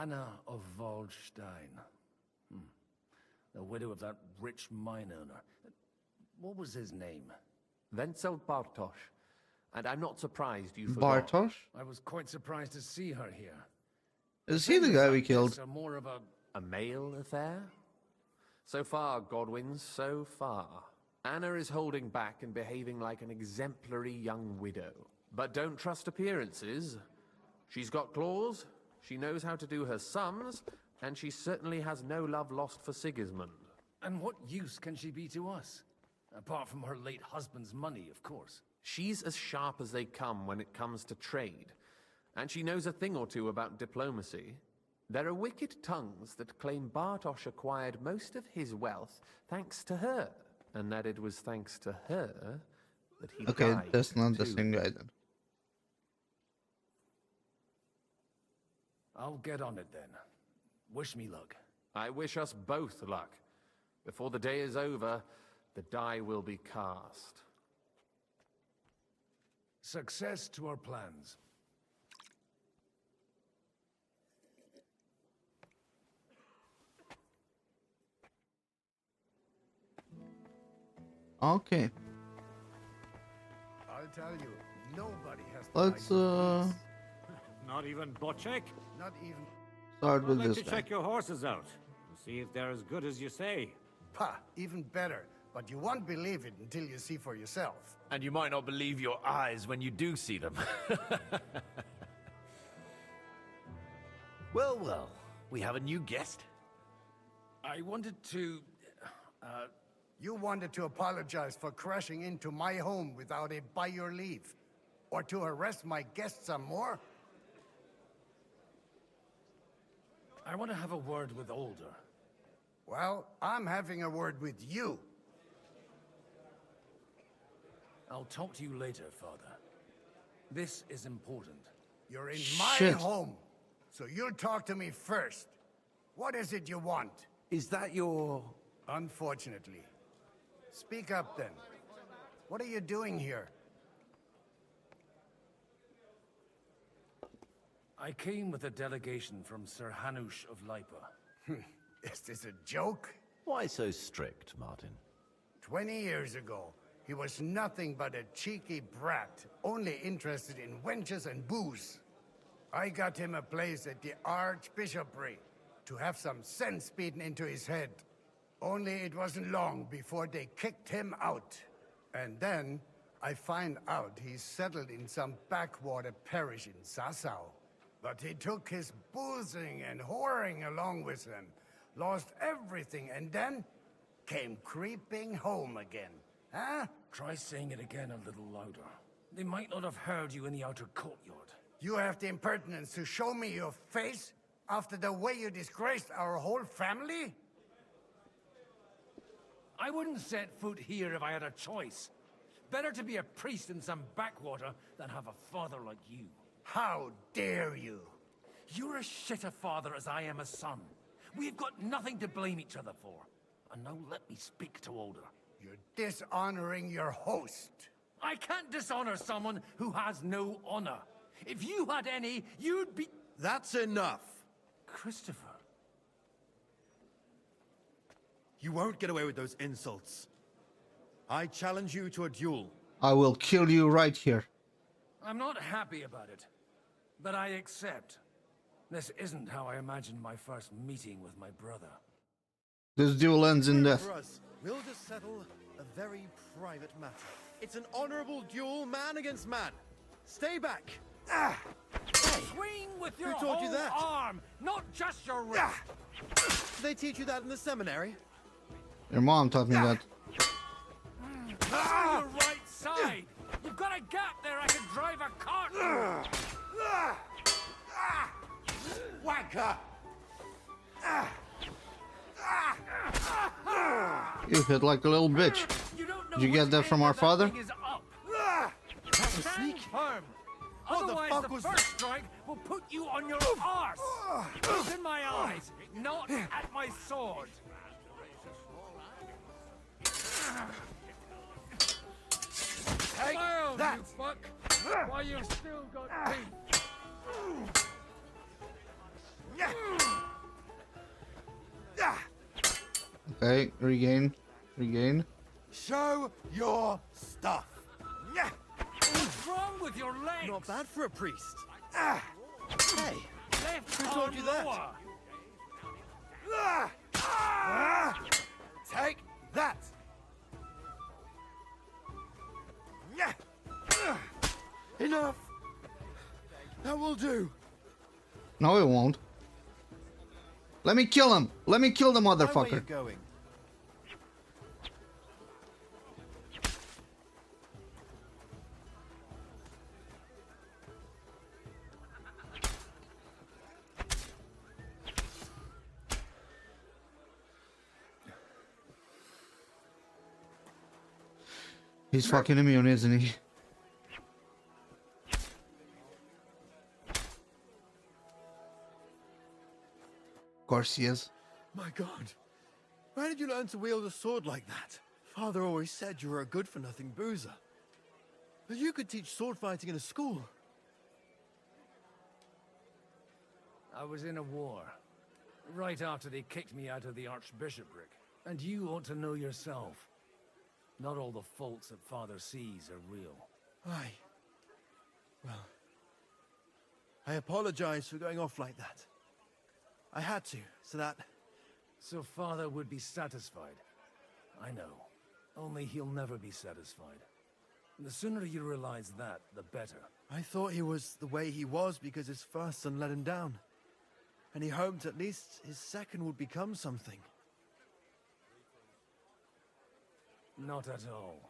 Anna of Waldstein. The widow of that rich mine owner. What was his name? Wenzel Bartosz. And I'm not surprised you forgot. Bartosz? I was quite surprised to see her here. Is he the guy we killed? Are more of a male affair? So far, Godwin, so far. Anna is holding back and behaving like an exemplary young widow. But don't trust appearances. She's got claws, she knows how to do her sums, and she certainly has no love lost for Sigismund. And what use can she be to us? Apart from her late husband's money, of course. She's as sharp as they come when it comes to trade. And she knows a thing or two about diplomacy. There are wicked tongues that claim Bartosz acquired most of his wealth thanks to her. And that it was thanks to her that he Okay, died that's not the too. same guy then. I'll get on it then. Wish me luck. I wish us both luck. Before the day is over, the die will be cast. Success to our plans. Okay. I'll tell you, nobody has to Let's Not even Bocek? Not even. start I'd with like this to guy. check your horses out to see if they're as good as you say. Pah, even better. But you won't believe it until you see for yourself. And you might not believe your eyes when you do see them. Well, well, we have a new guest. I wanted to... You wanted to apologize for crashing into my home without a by your leave. Or to harass my guests some more? I want to have a word with Alder. Well, I'm having a word with you. I'll talk to you later, Father. This is important. You're in my Shit. home, so you'll talk to me first. What is it you want? Is that your... Unfortunately. Speak up then. What are you doing here? I came with a delegation from Sir Hanush of Lipa. Is this a joke? Why so strict, Martin? 20 years ago, he was nothing but a cheeky brat, only interested in wenches and booze. I got him a place at the Archbishopric to have some sense beaten into his head. Only it wasn't long before they kicked him out. And then I find out he's settled in some backwater parish in Sassau. But he took his boozing and whoring along with him, lost everything, and then came creeping home again. Huh? Try saying it again a little louder. They might not have heard you in the outer courtyard. You have the impertinence to show me your face after the way you disgraced our whole family? I wouldn't set foot here if I had a choice. Better to be a priest in some backwater than have a father like you. How dare you? You're as shit a father as I am a son. We've got nothing to blame each other for. And now let me speak to Alder. You're dishonoring your host. I can't dishonor someone who has no honor. If you had any, you'd be... That's enough. Christopher. You won't get away with those insults. I challenge you to a duel. I will kill you right here. I'm not happy about it, but I accept. This isn't how I imagined my first meeting with my brother. This duel ends in death. For us, we'll just settle a very private matter. It's an honorable duel, man against man. Stay back. Hey. Swing with your Who taught you whole that? arm, not just your wrist. Did they teach you that in the seminary? Your mom taught me that. Your right side. You've got a gap there I can drive a cart through. Whacker! You hit like a little bitch. Did you get that from our father? That was sneaky. Firm. What the Otherwise, fuck the was first strike will put you on your arse. Look in my eyes, not at my sword. Take Down, that. you fuck, while you've still got teeth. Okay, regain. Regain. Show your stuff. What's wrong with your legs? Not bad for a priest. Hey, Left who taught arm you that? lower. Take that. Enough. That will do. No, it won't. Let me kill him. Let me kill the Where you motherfucker. going? He's fucking immune, isn't he? Of course he is. My God. Where did you learn to wield a sword like that? Father always said you were a good-for-nothing boozer. But you could teach sword fighting in a school. I was in a war. Right after they kicked me out of the archbishopric. And you ought to know yourself. Not all the faults that Father sees are real. Aye. Well, I apologize for going off like that. I had to, so that... So Father would be satisfied. I know. Only he'll never be satisfied. The sooner you realize that, the better. I thought he was the way he was because his first son let him down. And he hoped at least his second would become something. Not at all.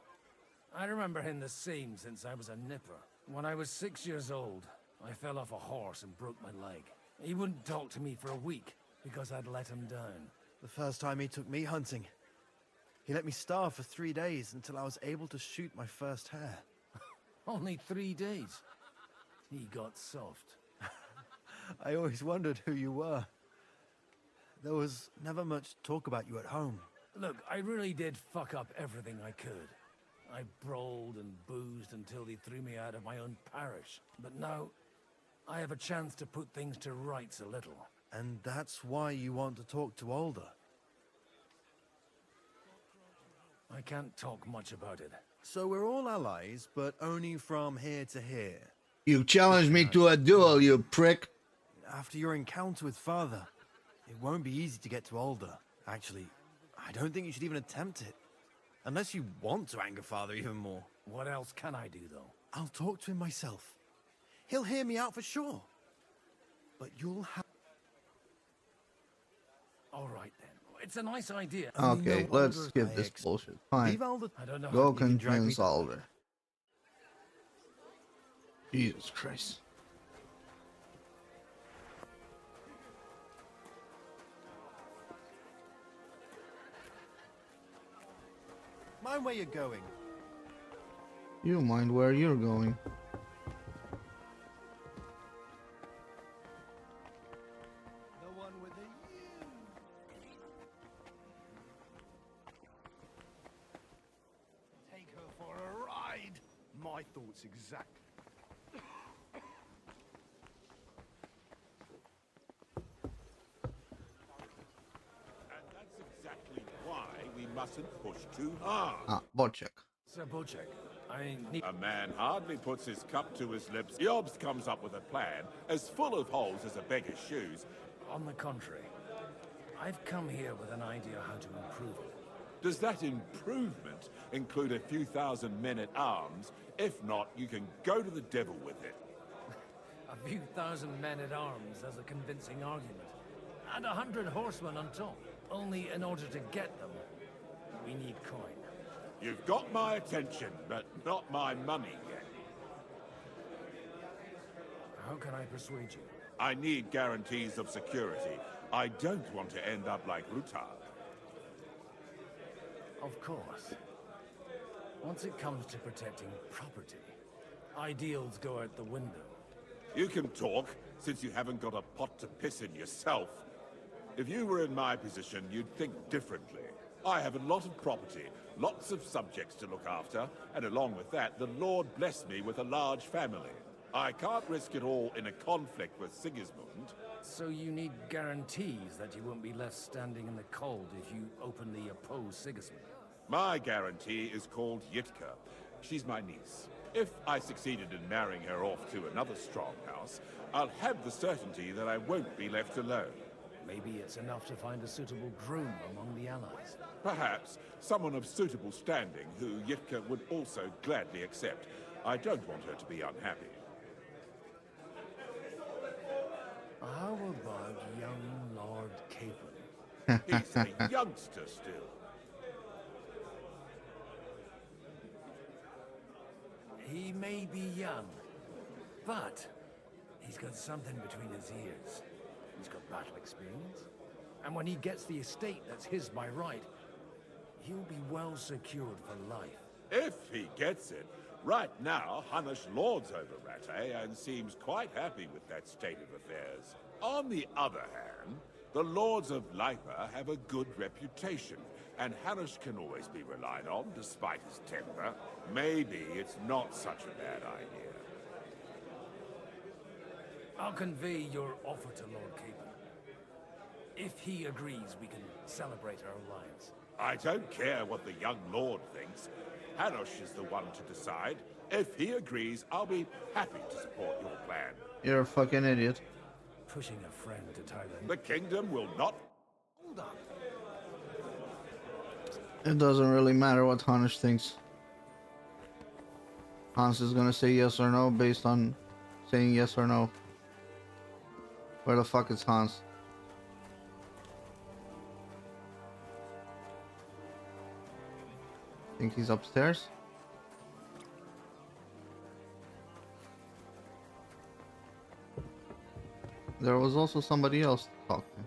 I remember him the same since I was a nipper. When I was 6 years old, I fell off a horse and broke my leg. He wouldn't talk to me for a week because I'd let him down. The first time he took me hunting, he let me starve for 3 days until I was able to shoot my first hare. Only 3 days. He got soft. I always wondered who you were. There was never much talk about you at home. Look, I really did fuck up everything I could. I brawled and boozed until they threw me out of my own parish. But now, I have a chance to put things to rights a little. And that's why you want to talk to Alder. I can't talk much about it. So we're all allies, but only from here to here. You challenged me to a duel, you prick. After your encounter with Father, it won't be easy to get to Alder. Actually, I don't think you should even attempt it. Unless you want to anger Father even more. What else can I do, though? I'll talk to him myself. He'll hear me out for sure. But you'll have... All right, then. It's a nice idea. Okay, let's skip this bullshit. Fine. I don't know. Go convince Alder. Jesus Christ. Mind where you're going. You mind where you're going. The one with the Take her for a ride. My thoughts exactly. And that's exactly why we mustn't push too hard. Ah, bot check. Sir Bocek, I need... A man hardly puts his cup to his lips. Yobs comes up with a plan as full of holes as a beggar's shoes. On the contrary, I've come here with an idea how to improve it. Does that improvement include a few thousand men-at-arms? If not, you can go to the devil with it. A few thousand men-at-arms as a convincing argument. And 100 horsemen on top. Only in order to get them, we need coin. You've got my attention, but not my money yet. How can I persuade you? I need guarantees of security. I don't want to end up like Rutard. Of course. Once it comes to protecting property, ideals go out the window. You can talk, since you haven't got a pot to piss in yourself. If you were in my position, you'd think differently. I have a lot of property, lots of subjects to look after, and along with that, the Lord blessed me with a large family. I can't risk it all in a conflict with Sigismund. So you need guarantees that you won't be left standing in the cold if you openly oppose Sigismund? My guarantee is called Yitka. She's my niece. If I succeeded in marrying her off to another strong house, I'll have the certainty that I won't be left alone. Maybe it's enough to find a suitable groom among the allies. Perhaps someone of suitable standing who Yitka would also gladly accept. I don't want her to be unhappy. How about young Lord Capon? He's a youngster still. He may be young, but he's got something between his ears. He's got battle experience. And when he gets the estate that's his by right, he'll be well secured for life. If he gets it. Right now, Hanush lords over Rattay and seems quite happy with that state of affairs. On the other hand, the lords of Lipa have a good reputation, and Hanush can always be relied on despite his temper. Maybe it's not such a bad idea. I'll convey your offer to Lord Capon. If he agrees, we can celebrate our alliance. I don't care what the young lord thinks. Hanush is the one to decide. If he agrees, I'll be happy to support your plan. You're a fucking idiot. Pushing a friend to Thailand. The kingdom will not... Hold on. It doesn't really matter what Hanush thinks. Hans is gonna say yes or no based on saying yes or no. Where the fuck is Hans? Think he's upstairs? There was also somebody else to talk to.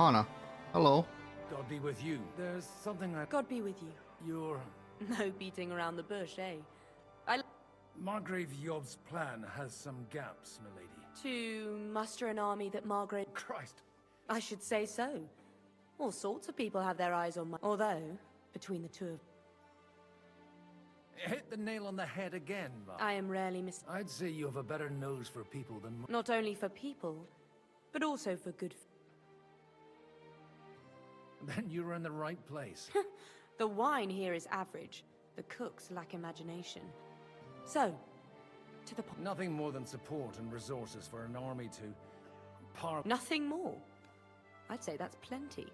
Anna, hello. God be with you. There's something I... God be with you. You're... No beating around the bush, eh? Margrave Yob's plan has some gaps, milady. To muster an army that Margrave... Christ. I should say so. All sorts of people have their eyes on my... Although, between the two of... Hit the nail on the head again, Mark. I am rarely I'd say you have a better nose for people than... Not only for people, but also for good... Then you're in the right place. The wine here is average. The cooks lack imagination. So, to the point. Nothing more than support and resources for an army to... Nothing more? I'd say that's plenty.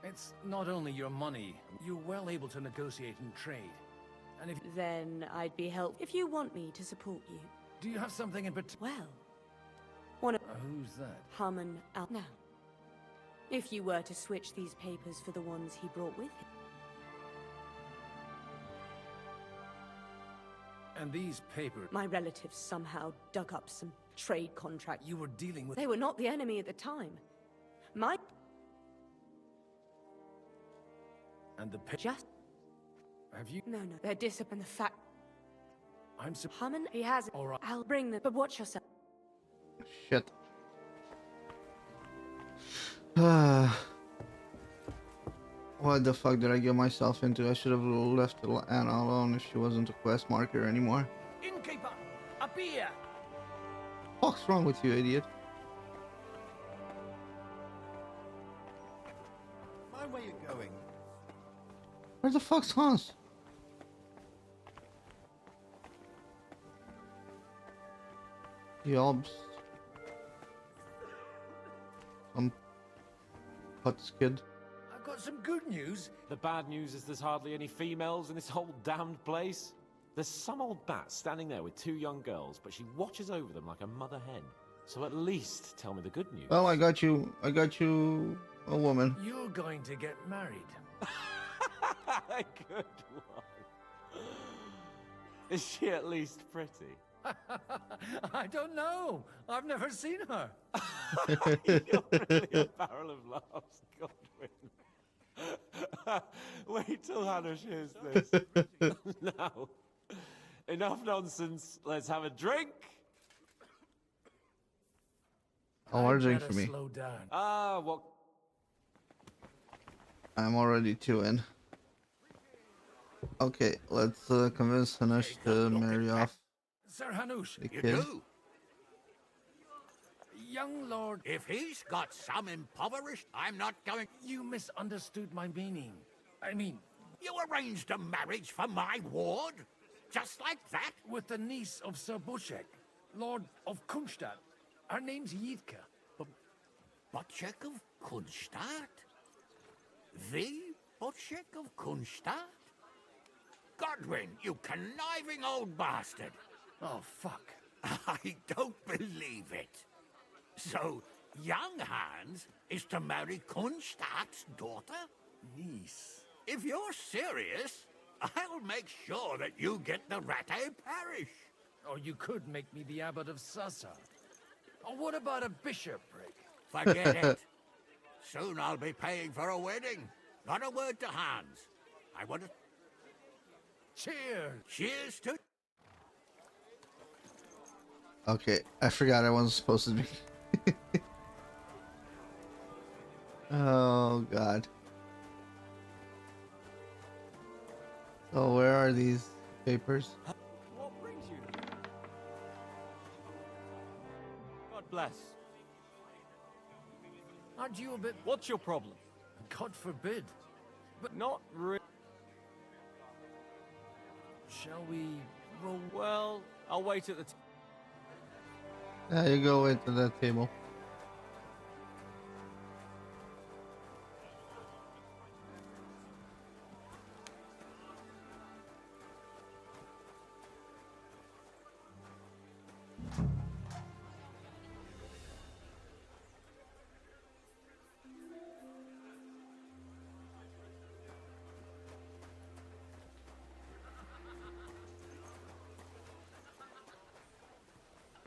It's not only your money. You're well able to negotiate and trade. And if... Then I'd be helpful if you want me to support you. Do you have something in particular? Well, one of... who's that? Haman Al... Now, if you were to switch these papers for the ones he brought with him. And these papers... My relatives somehow dug up some trade contract. You were dealing with... They were not the enemy at the time. My... And the... Just... Have you... No, they're discipline the fact... I'm so... Haman, he has... All right. I'll bring them, but watch yourself. Shit. What the fuck did I get myself into? I should have left Anna alone if she wasn't a quest marker anymore. Innkeeper, a beer! What's wrong with you, idiot? Where the fuck's Hans? Yobs. Some Putz kid. I've got some good news. The bad news is there's hardly any females in this whole damned place. There's some old bat standing there with 2 young girls, but she watches over them like a mother hen. So at least tell me the good news. Well, I got you a woman. You're going to get married. A good one. Is she at least pretty? I don't know. I've never seen her. You're really a barrel of laughs, Godwin. Wait till Hannah hears this. Now, enough nonsense. Let's have a drink. Oh, order a drink for me. Slow down. Ah, what? I'm already 2 in. Okay, let's convince Hanush to marry off Sir Hanush, the You kid. do? young lord, If he's got some impoverished, I'm not going... you misunderstood my meaning. I mean, You arranged a marriage for my ward? Just like that? with the niece of Sir Bushek, Lord of Kunstadt. Her name's Yidka. Botchek of Kunstadt? The Botchek of Kunstadt? Godwin, you conniving old bastard! Oh, fuck. I don't believe it. So, young Hans is to marry Kunstadt's daughter? Niece. If you're serious, I'll make sure that you get the Rattay parish. Or you could make me the abbot of Sassard. Or what about a bishopric? Forget it. Soon I'll be paying for a wedding. Not a word to Hans. I want to... Cheers! Cheers to... Okay, I forgot I wasn't supposed to be. Oh god. So where are these papers? What brings you? God bless. Aren't you a bit... What's your problem? God forbid. But not really. Shall we roll... Well, I'll wait at the... Yeah, you go into that table.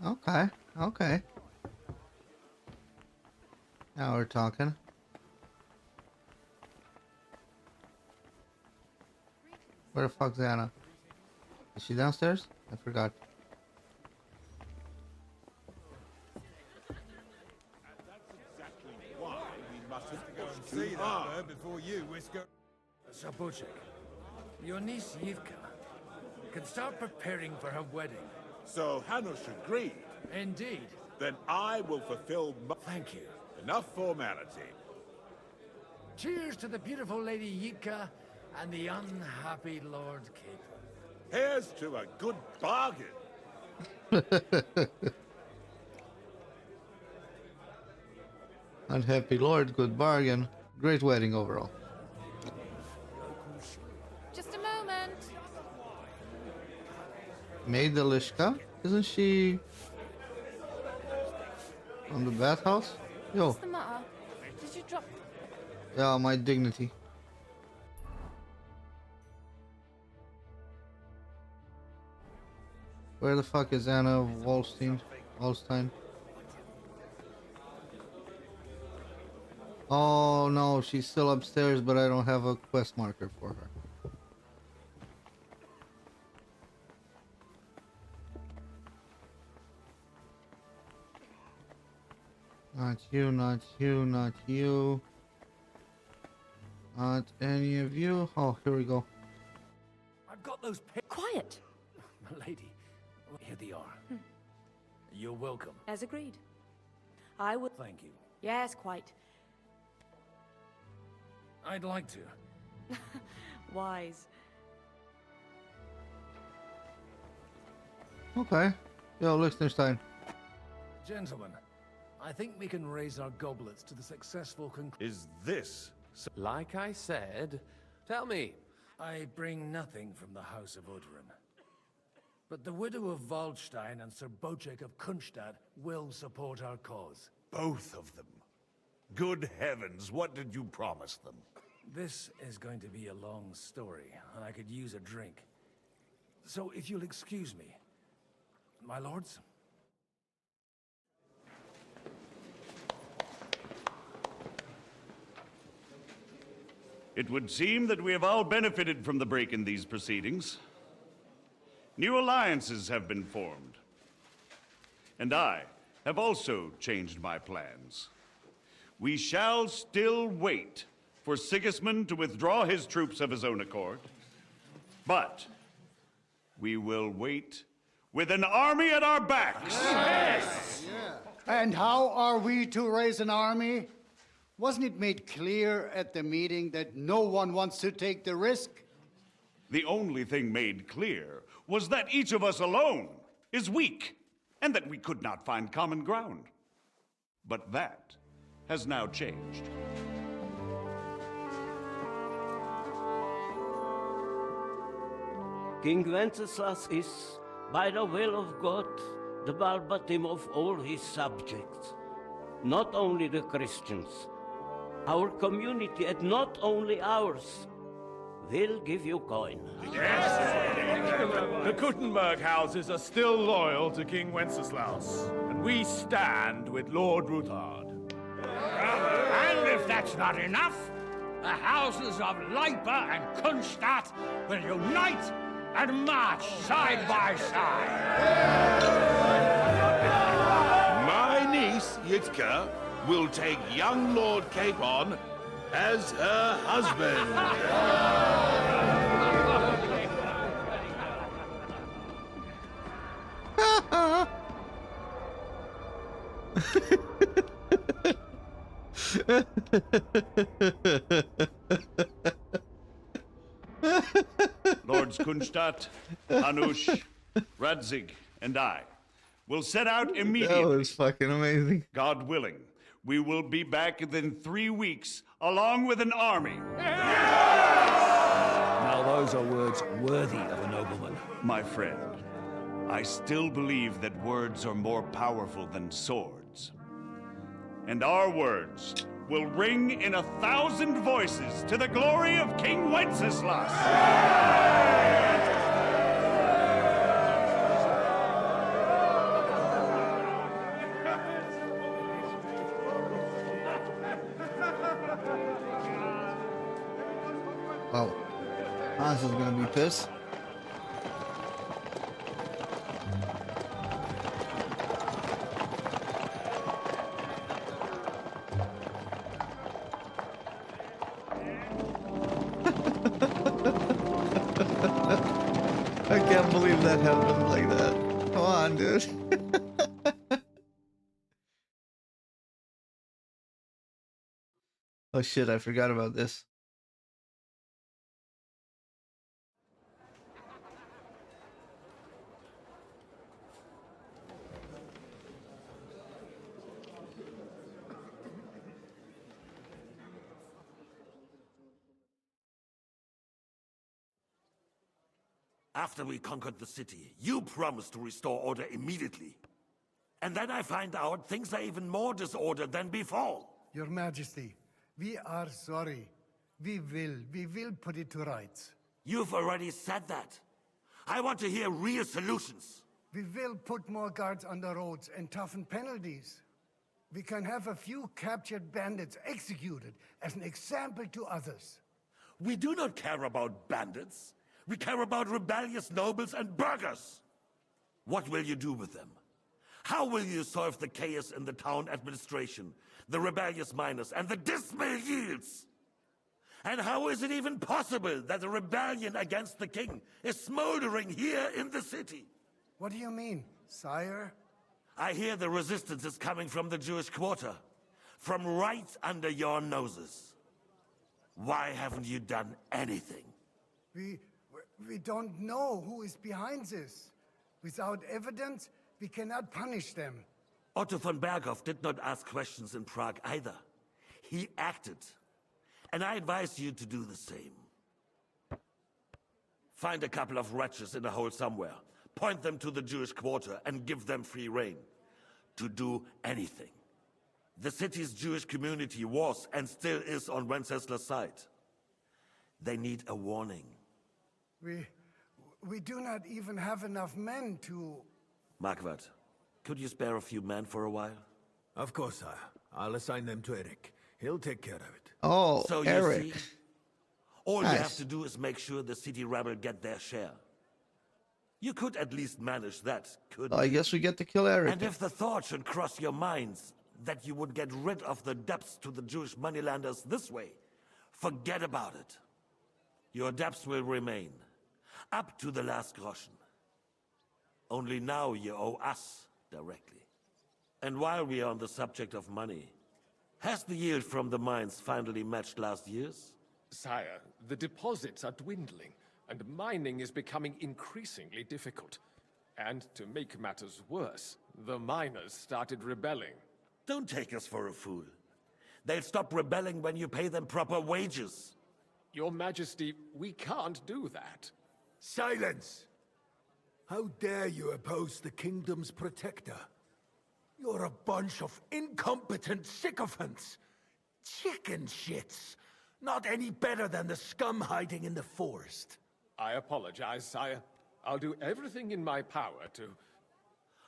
Okay, okay. Now we're talking. Where the fuck's Anna? Is she downstairs? I forgot. Why we mustn't Go push and too see that hard. bird before you, Whisker. Sir Bushek, your niece Yivka can start preparing for her wedding. So Hanush agreed. Indeed. Then I will fulfill my... Thank you. Enough formality. Cheers to the beautiful Lady Yidka and the unhappy Lord Caper. Here's to a good bargain. Unhappy Lord, good bargain. Great wedding overall. Just a moment. Maid Delishka? Isn't she from the bathhouse? Yo, What's the matter? Did you drop... yeah, my dignity. Where the fuck is Anna Wallstein? Oh no, she's still upstairs, but I don't have a quest marker for her. Not you, not you, not you. Not any of you. Oh, here we go. I've got those Quiet! Lady, here they are. You're welcome. As agreed. I would... Thank you. Yes, quite. I'd like to. Wise. Okay. Yo, Liechtenstein. Gentlemen, I think we can raise our goblets to the successful conclusion. Is this... Like I said, tell me. I bring nothing from the House of Udrin. But the widow of Waldstein and Sir Bocek of Kunstadt will support our cause. Both of them. Good heavens, what did you promise them? This is going to be a long story, and I could use a drink. So if you'll excuse me, my lords? It would seem that we have all benefited from the break in these proceedings. New alliances have been formed. And I have also changed my plans. We shall still wait for Sigismund to withdraw his troops of his own accord. But we will wait with an army at our backs. Yes. And how are we to raise an army? Wasn't it made clear at the meeting that no one wants to take the risk? The only thing made clear was that each of us alone is weak, and that we could not find common ground. But that has now changed. King Wenceslas is, by the will of God, the Balbatim of all his subjects. Not only the Christians, our community, and not only ours, will give you coin. The Kuttenberg houses are still loyal to King Wenceslaus, and we stand with Lord Ruthard. And if that's not enough, the houses of Leipa and Kunstadt will unite and march side by side. My niece, Yitka, will take young Lord Capon as her husband. Lords Kunstadt, Hanush, Radzig, and I will set out immediately. That was fucking amazing. God willing, we will be back within 3 weeks, along with an army. Now those are words worthy of a nobleman. My friend, I still believe that words are more powerful than swords. And our words will ring in 1,000 voices to the glory of King Wenceslas. Wow. Hans is gonna be pissed. I can't believe that happened like that. Come on, dude. Oh shit, I forgot about this. After we conquered the city, you promised to restore order immediately. And then I find out things are even more disordered than before. Your Majesty, we are sorry. We will put it to rights. You've already said that. I want to hear real solutions. We will put more guards on the roads and toughen penalties. We can have a few captured bandits executed as an example to others. We do not care about bandits. We care about rebellious nobles and burghers. What will you do with them? How will you solve the chaos in the town administration, the rebellious miners, and the dismal yields? And how is it even possible that a rebellion against the king is smoldering here in the city? What do you mean, sire? I hear the resistance is coming from the Jewish quarter, from right under your noses. Why haven't you done anything? We don't know who is behind this. Without evidence, we cannot punish them. Otto von Berghoff did not ask questions in Prague either. He acted. And I advise you to do the same. Find a couple of wretches in a hole somewhere, point them to the Jewish quarter, and give them free rein to do anything. The city's Jewish community was and still is on Wencesla's side. They need a warning. We do not even have enough men to... Marquardt, could you spare a few men for a while? Of course, sire. I'll assign them to Eric. He'll take care of it. Oh, so Eric. You see, all Nice. you have to do is make sure the city rebel get their share. You could at least manage that, couldn't I you? guess we get to kill Eric. And if the thought should cross your minds that you would get rid of the debts to the Jewish moneylenders this way, forget about it. Your debts will remain, up to the last groschen. Only now you owe us directly. And while we are on the subject of money, has the yield from the mines finally matched last year's? Sire, the deposits are dwindling, and mining is becoming increasingly difficult. And to make matters worse, the miners started rebelling. Don't take us for a fool. They'll stop rebelling when you pay them proper wages. Your Majesty, we can't do that. Silence! How dare you oppose the kingdom's protector? You're a bunch of incompetent sycophants. Chicken shits. Not any better than the scum hiding in the forest. I apologize, sire. I'll do everything in my power to...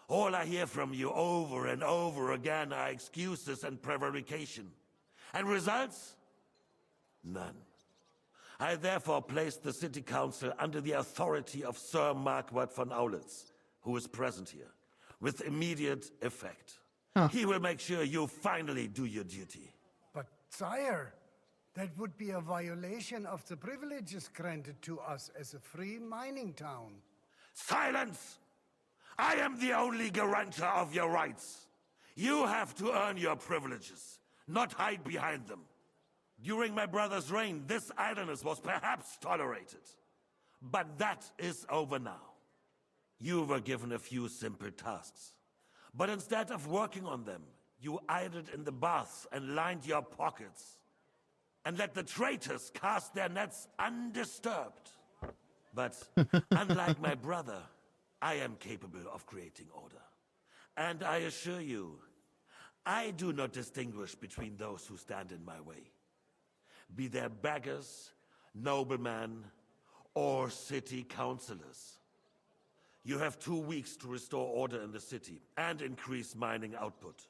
All I hear from you over and over again are excuses and prevarication. And results? None. I therefore placed the city council under the authority of Sir Marquardt von Aulitz, who is present here, with immediate effect. He will make sure you finally do your duty. But, sire, that would be a violation of the privileges granted to us as a free mining town. Silence! I am the only guarantor of your rights. You have to earn your privileges, not hide behind them. During my brother's reign, this idleness was perhaps tolerated. But that is over now. You were given a few simple tasks. But instead of working on them, you idled in the baths and lined your pockets. And let the traitors cast their nets undisturbed. But unlike my brother, I am capable of creating order. And I assure you, I do not distinguish between those who stand in my way. Be they beggars, noblemen, or city councillors. You have 2 weeks to restore order in the city and increase mining output.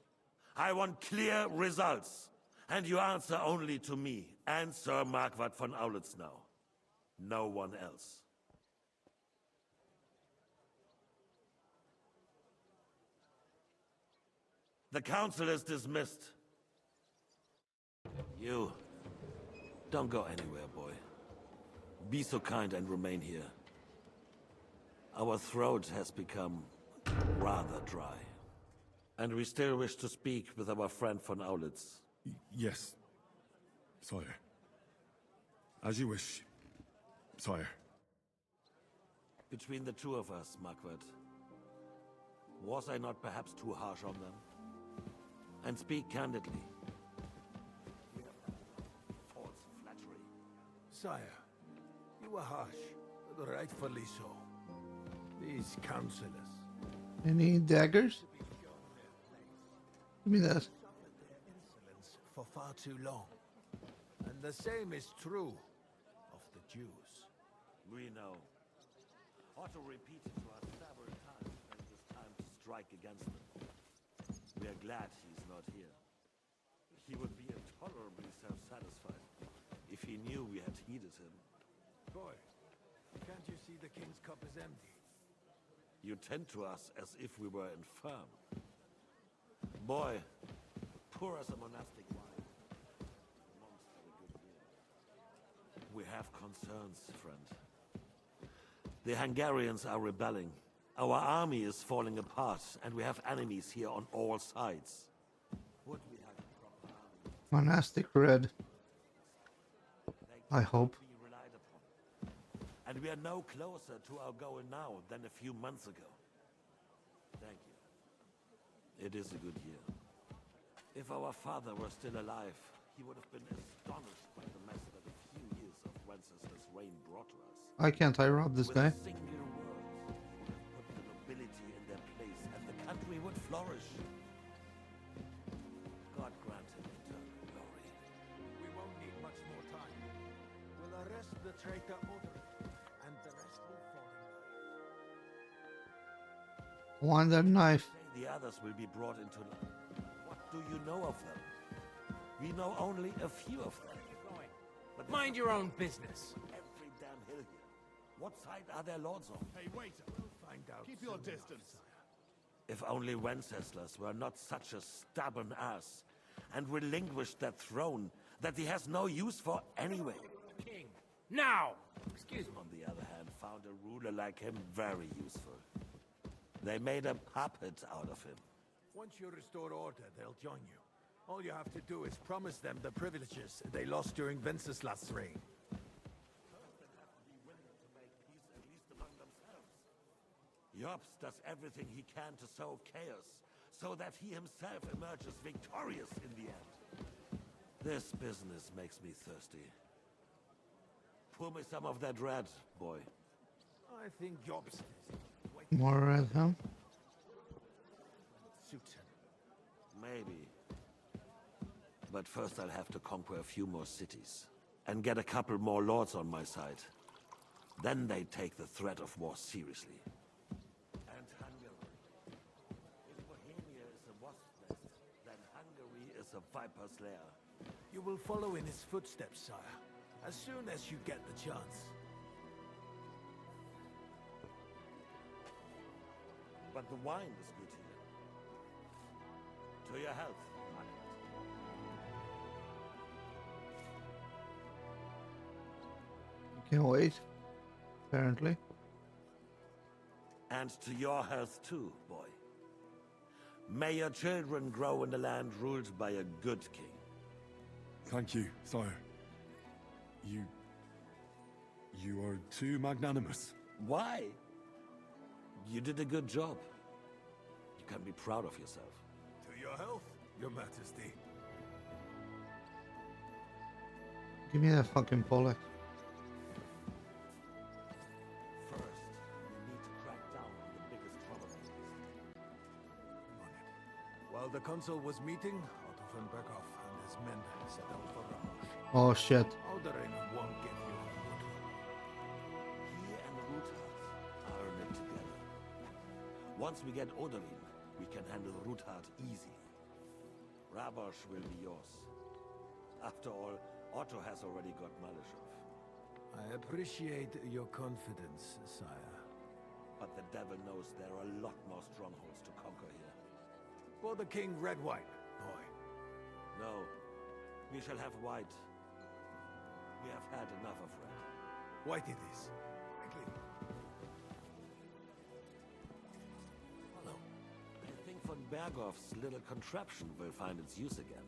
I want clear results, and you answer only to me and Sir Marquardt von Aulitz now. No one else. The council is dismissed. You, don't go anywhere, boy. Be so kind and remain here. Our throat has become rather dry. And we still wish to speak with our friend von Aulitz. Yes, sire. As you wish, sire. Between the two of us, Marquardt, was I not perhaps too harsh on them? And speak candidly. False flattery. Sire, you were harsh, but rightfully so. These councillors... Any daggers? Give me that. Insolence for far too long. And the same is true of the Jews. We know. Otto repeated to us several times that it is time to strike against them. We are glad he's not here. He would be intolerably self-satisfied if he knew we had heeded him. Boy, can't you see the king's cup is empty? You tend to us as if we were infirm. Boy, pour us a monastic wine. Monks have a good beer. We have concerns, friend. The Hungarians are rebelling. Our army is falling apart, and we have enemies here on all sides. Would we have a proper army? Monastic red. I hope. Be relied upon. And we are no closer to our goal now than a few months ago. Thank you. It is a good year. If our father were still alive, he would have been astonished by the mess that a few years of Wenceslas' reign brought to us. Why can't I rob this guy? With a single word, would have put the nobility in their place, and the country would flourish. God grant him eternal glory. We won't need much more time. We'll arrest the traitor Odoric, and the rest will fall in line. Want that knife? The others will be brought into line. What do you know of them? We know only a few of them. But Mind your own business. every damn hill here. What side are their lords on? Hey, waiter. We'll find out. Keep your soon enough, distance. sire. If only Wenceslas were not such a stubborn ass and relinquished that throne that he has no use for anyway. King, now! Excuse me. On the other hand, found a ruler like him very useful. They made a puppet out of him. Once you restore order, they'll join you. All you have to do is promise them the privileges they lost during Wenceslas' reign. Jobs does everything he can to sow chaos, so that he himself emerges victorious in the end. This business makes me thirsty. Pour me some of that red, boy. I think Jobs More red, huh? suits him. Maybe. But first I'll have to conquer a few more cities. And get a couple more lords on my side. Then they take the threat of war seriously. And Hungary. If Bohemia is a wasp's nest, then Hungary is a viper's lair. You will follow in his footsteps, sire, as soon as you get the chance. But the wine is good here. To your health, Margaret. Can't wait. Apparently. And to your health too, boy. May your children grow in a land ruled by a good king. Thank you, sire. You are too magnanimous. Why? You did a good job. You can be proud of yourself. To your health, your majesty. Give me that fucking Pollock. First, we need to crack down on the biggest troublemakers. While the consul was meeting, Otto von Berghoff and his men set out for Ramos. Oh shit. Alderaan won't give you a good one. He and Ruthard are in it together. Once we get Odoric, we can handle Ruthard easily. Rabosh will be yours. After all, Otto has already got Malishov. I appreciate your confidence, sire. But the devil knows there are a lot more strongholds to conquer here. For the king, red wine, boy. No, we shall have white. We have had enough of red. White it is. Quickly. Follow. I think von Berghoff's little contraption will find its use again.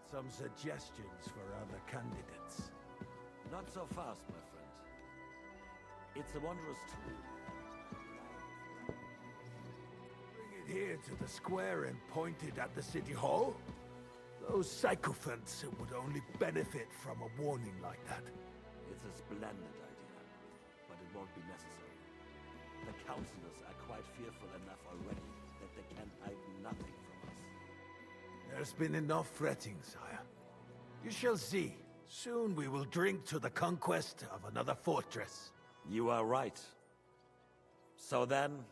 Some suggestions for other candidates. Not so fast, my friend. It's a wondrous tool. Bring it here to the square and point it at the city hall? Those sycophants would only benefit from a warning like that. It's a splendid idea, but it won't be necessary. The councillors are quite fearful enough already that they can hide nothing from us. There's been enough fretting, sire. You shall see. Soon we will drink to the conquest of another fortress. You are right. So then,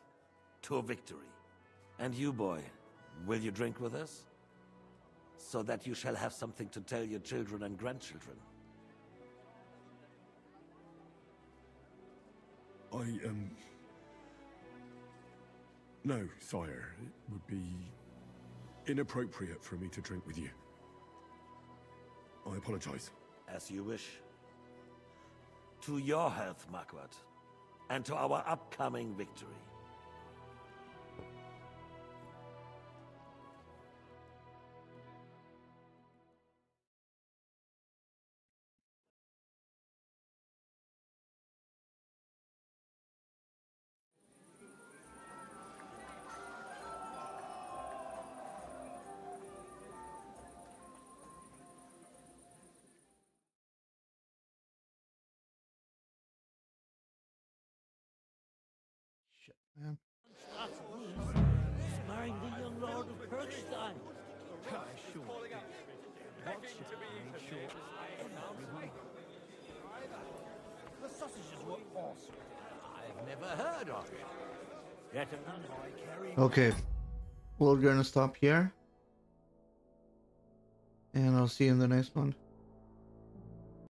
to victory. And you, boy, will you drink with us? So that you shall have something to tell your children and grandchildren. No, sire. It would be inappropriate for me to drink with you. I apologize. As you wish. To your health, Marquardt. And to our upcoming victory. shit, man. He's marrying the young Lord of Kirkstein. The sausages were awesome. I've never heard of it. Yet another boy carrying... Okay, we're gonna stop here, and I'll see you in the next one.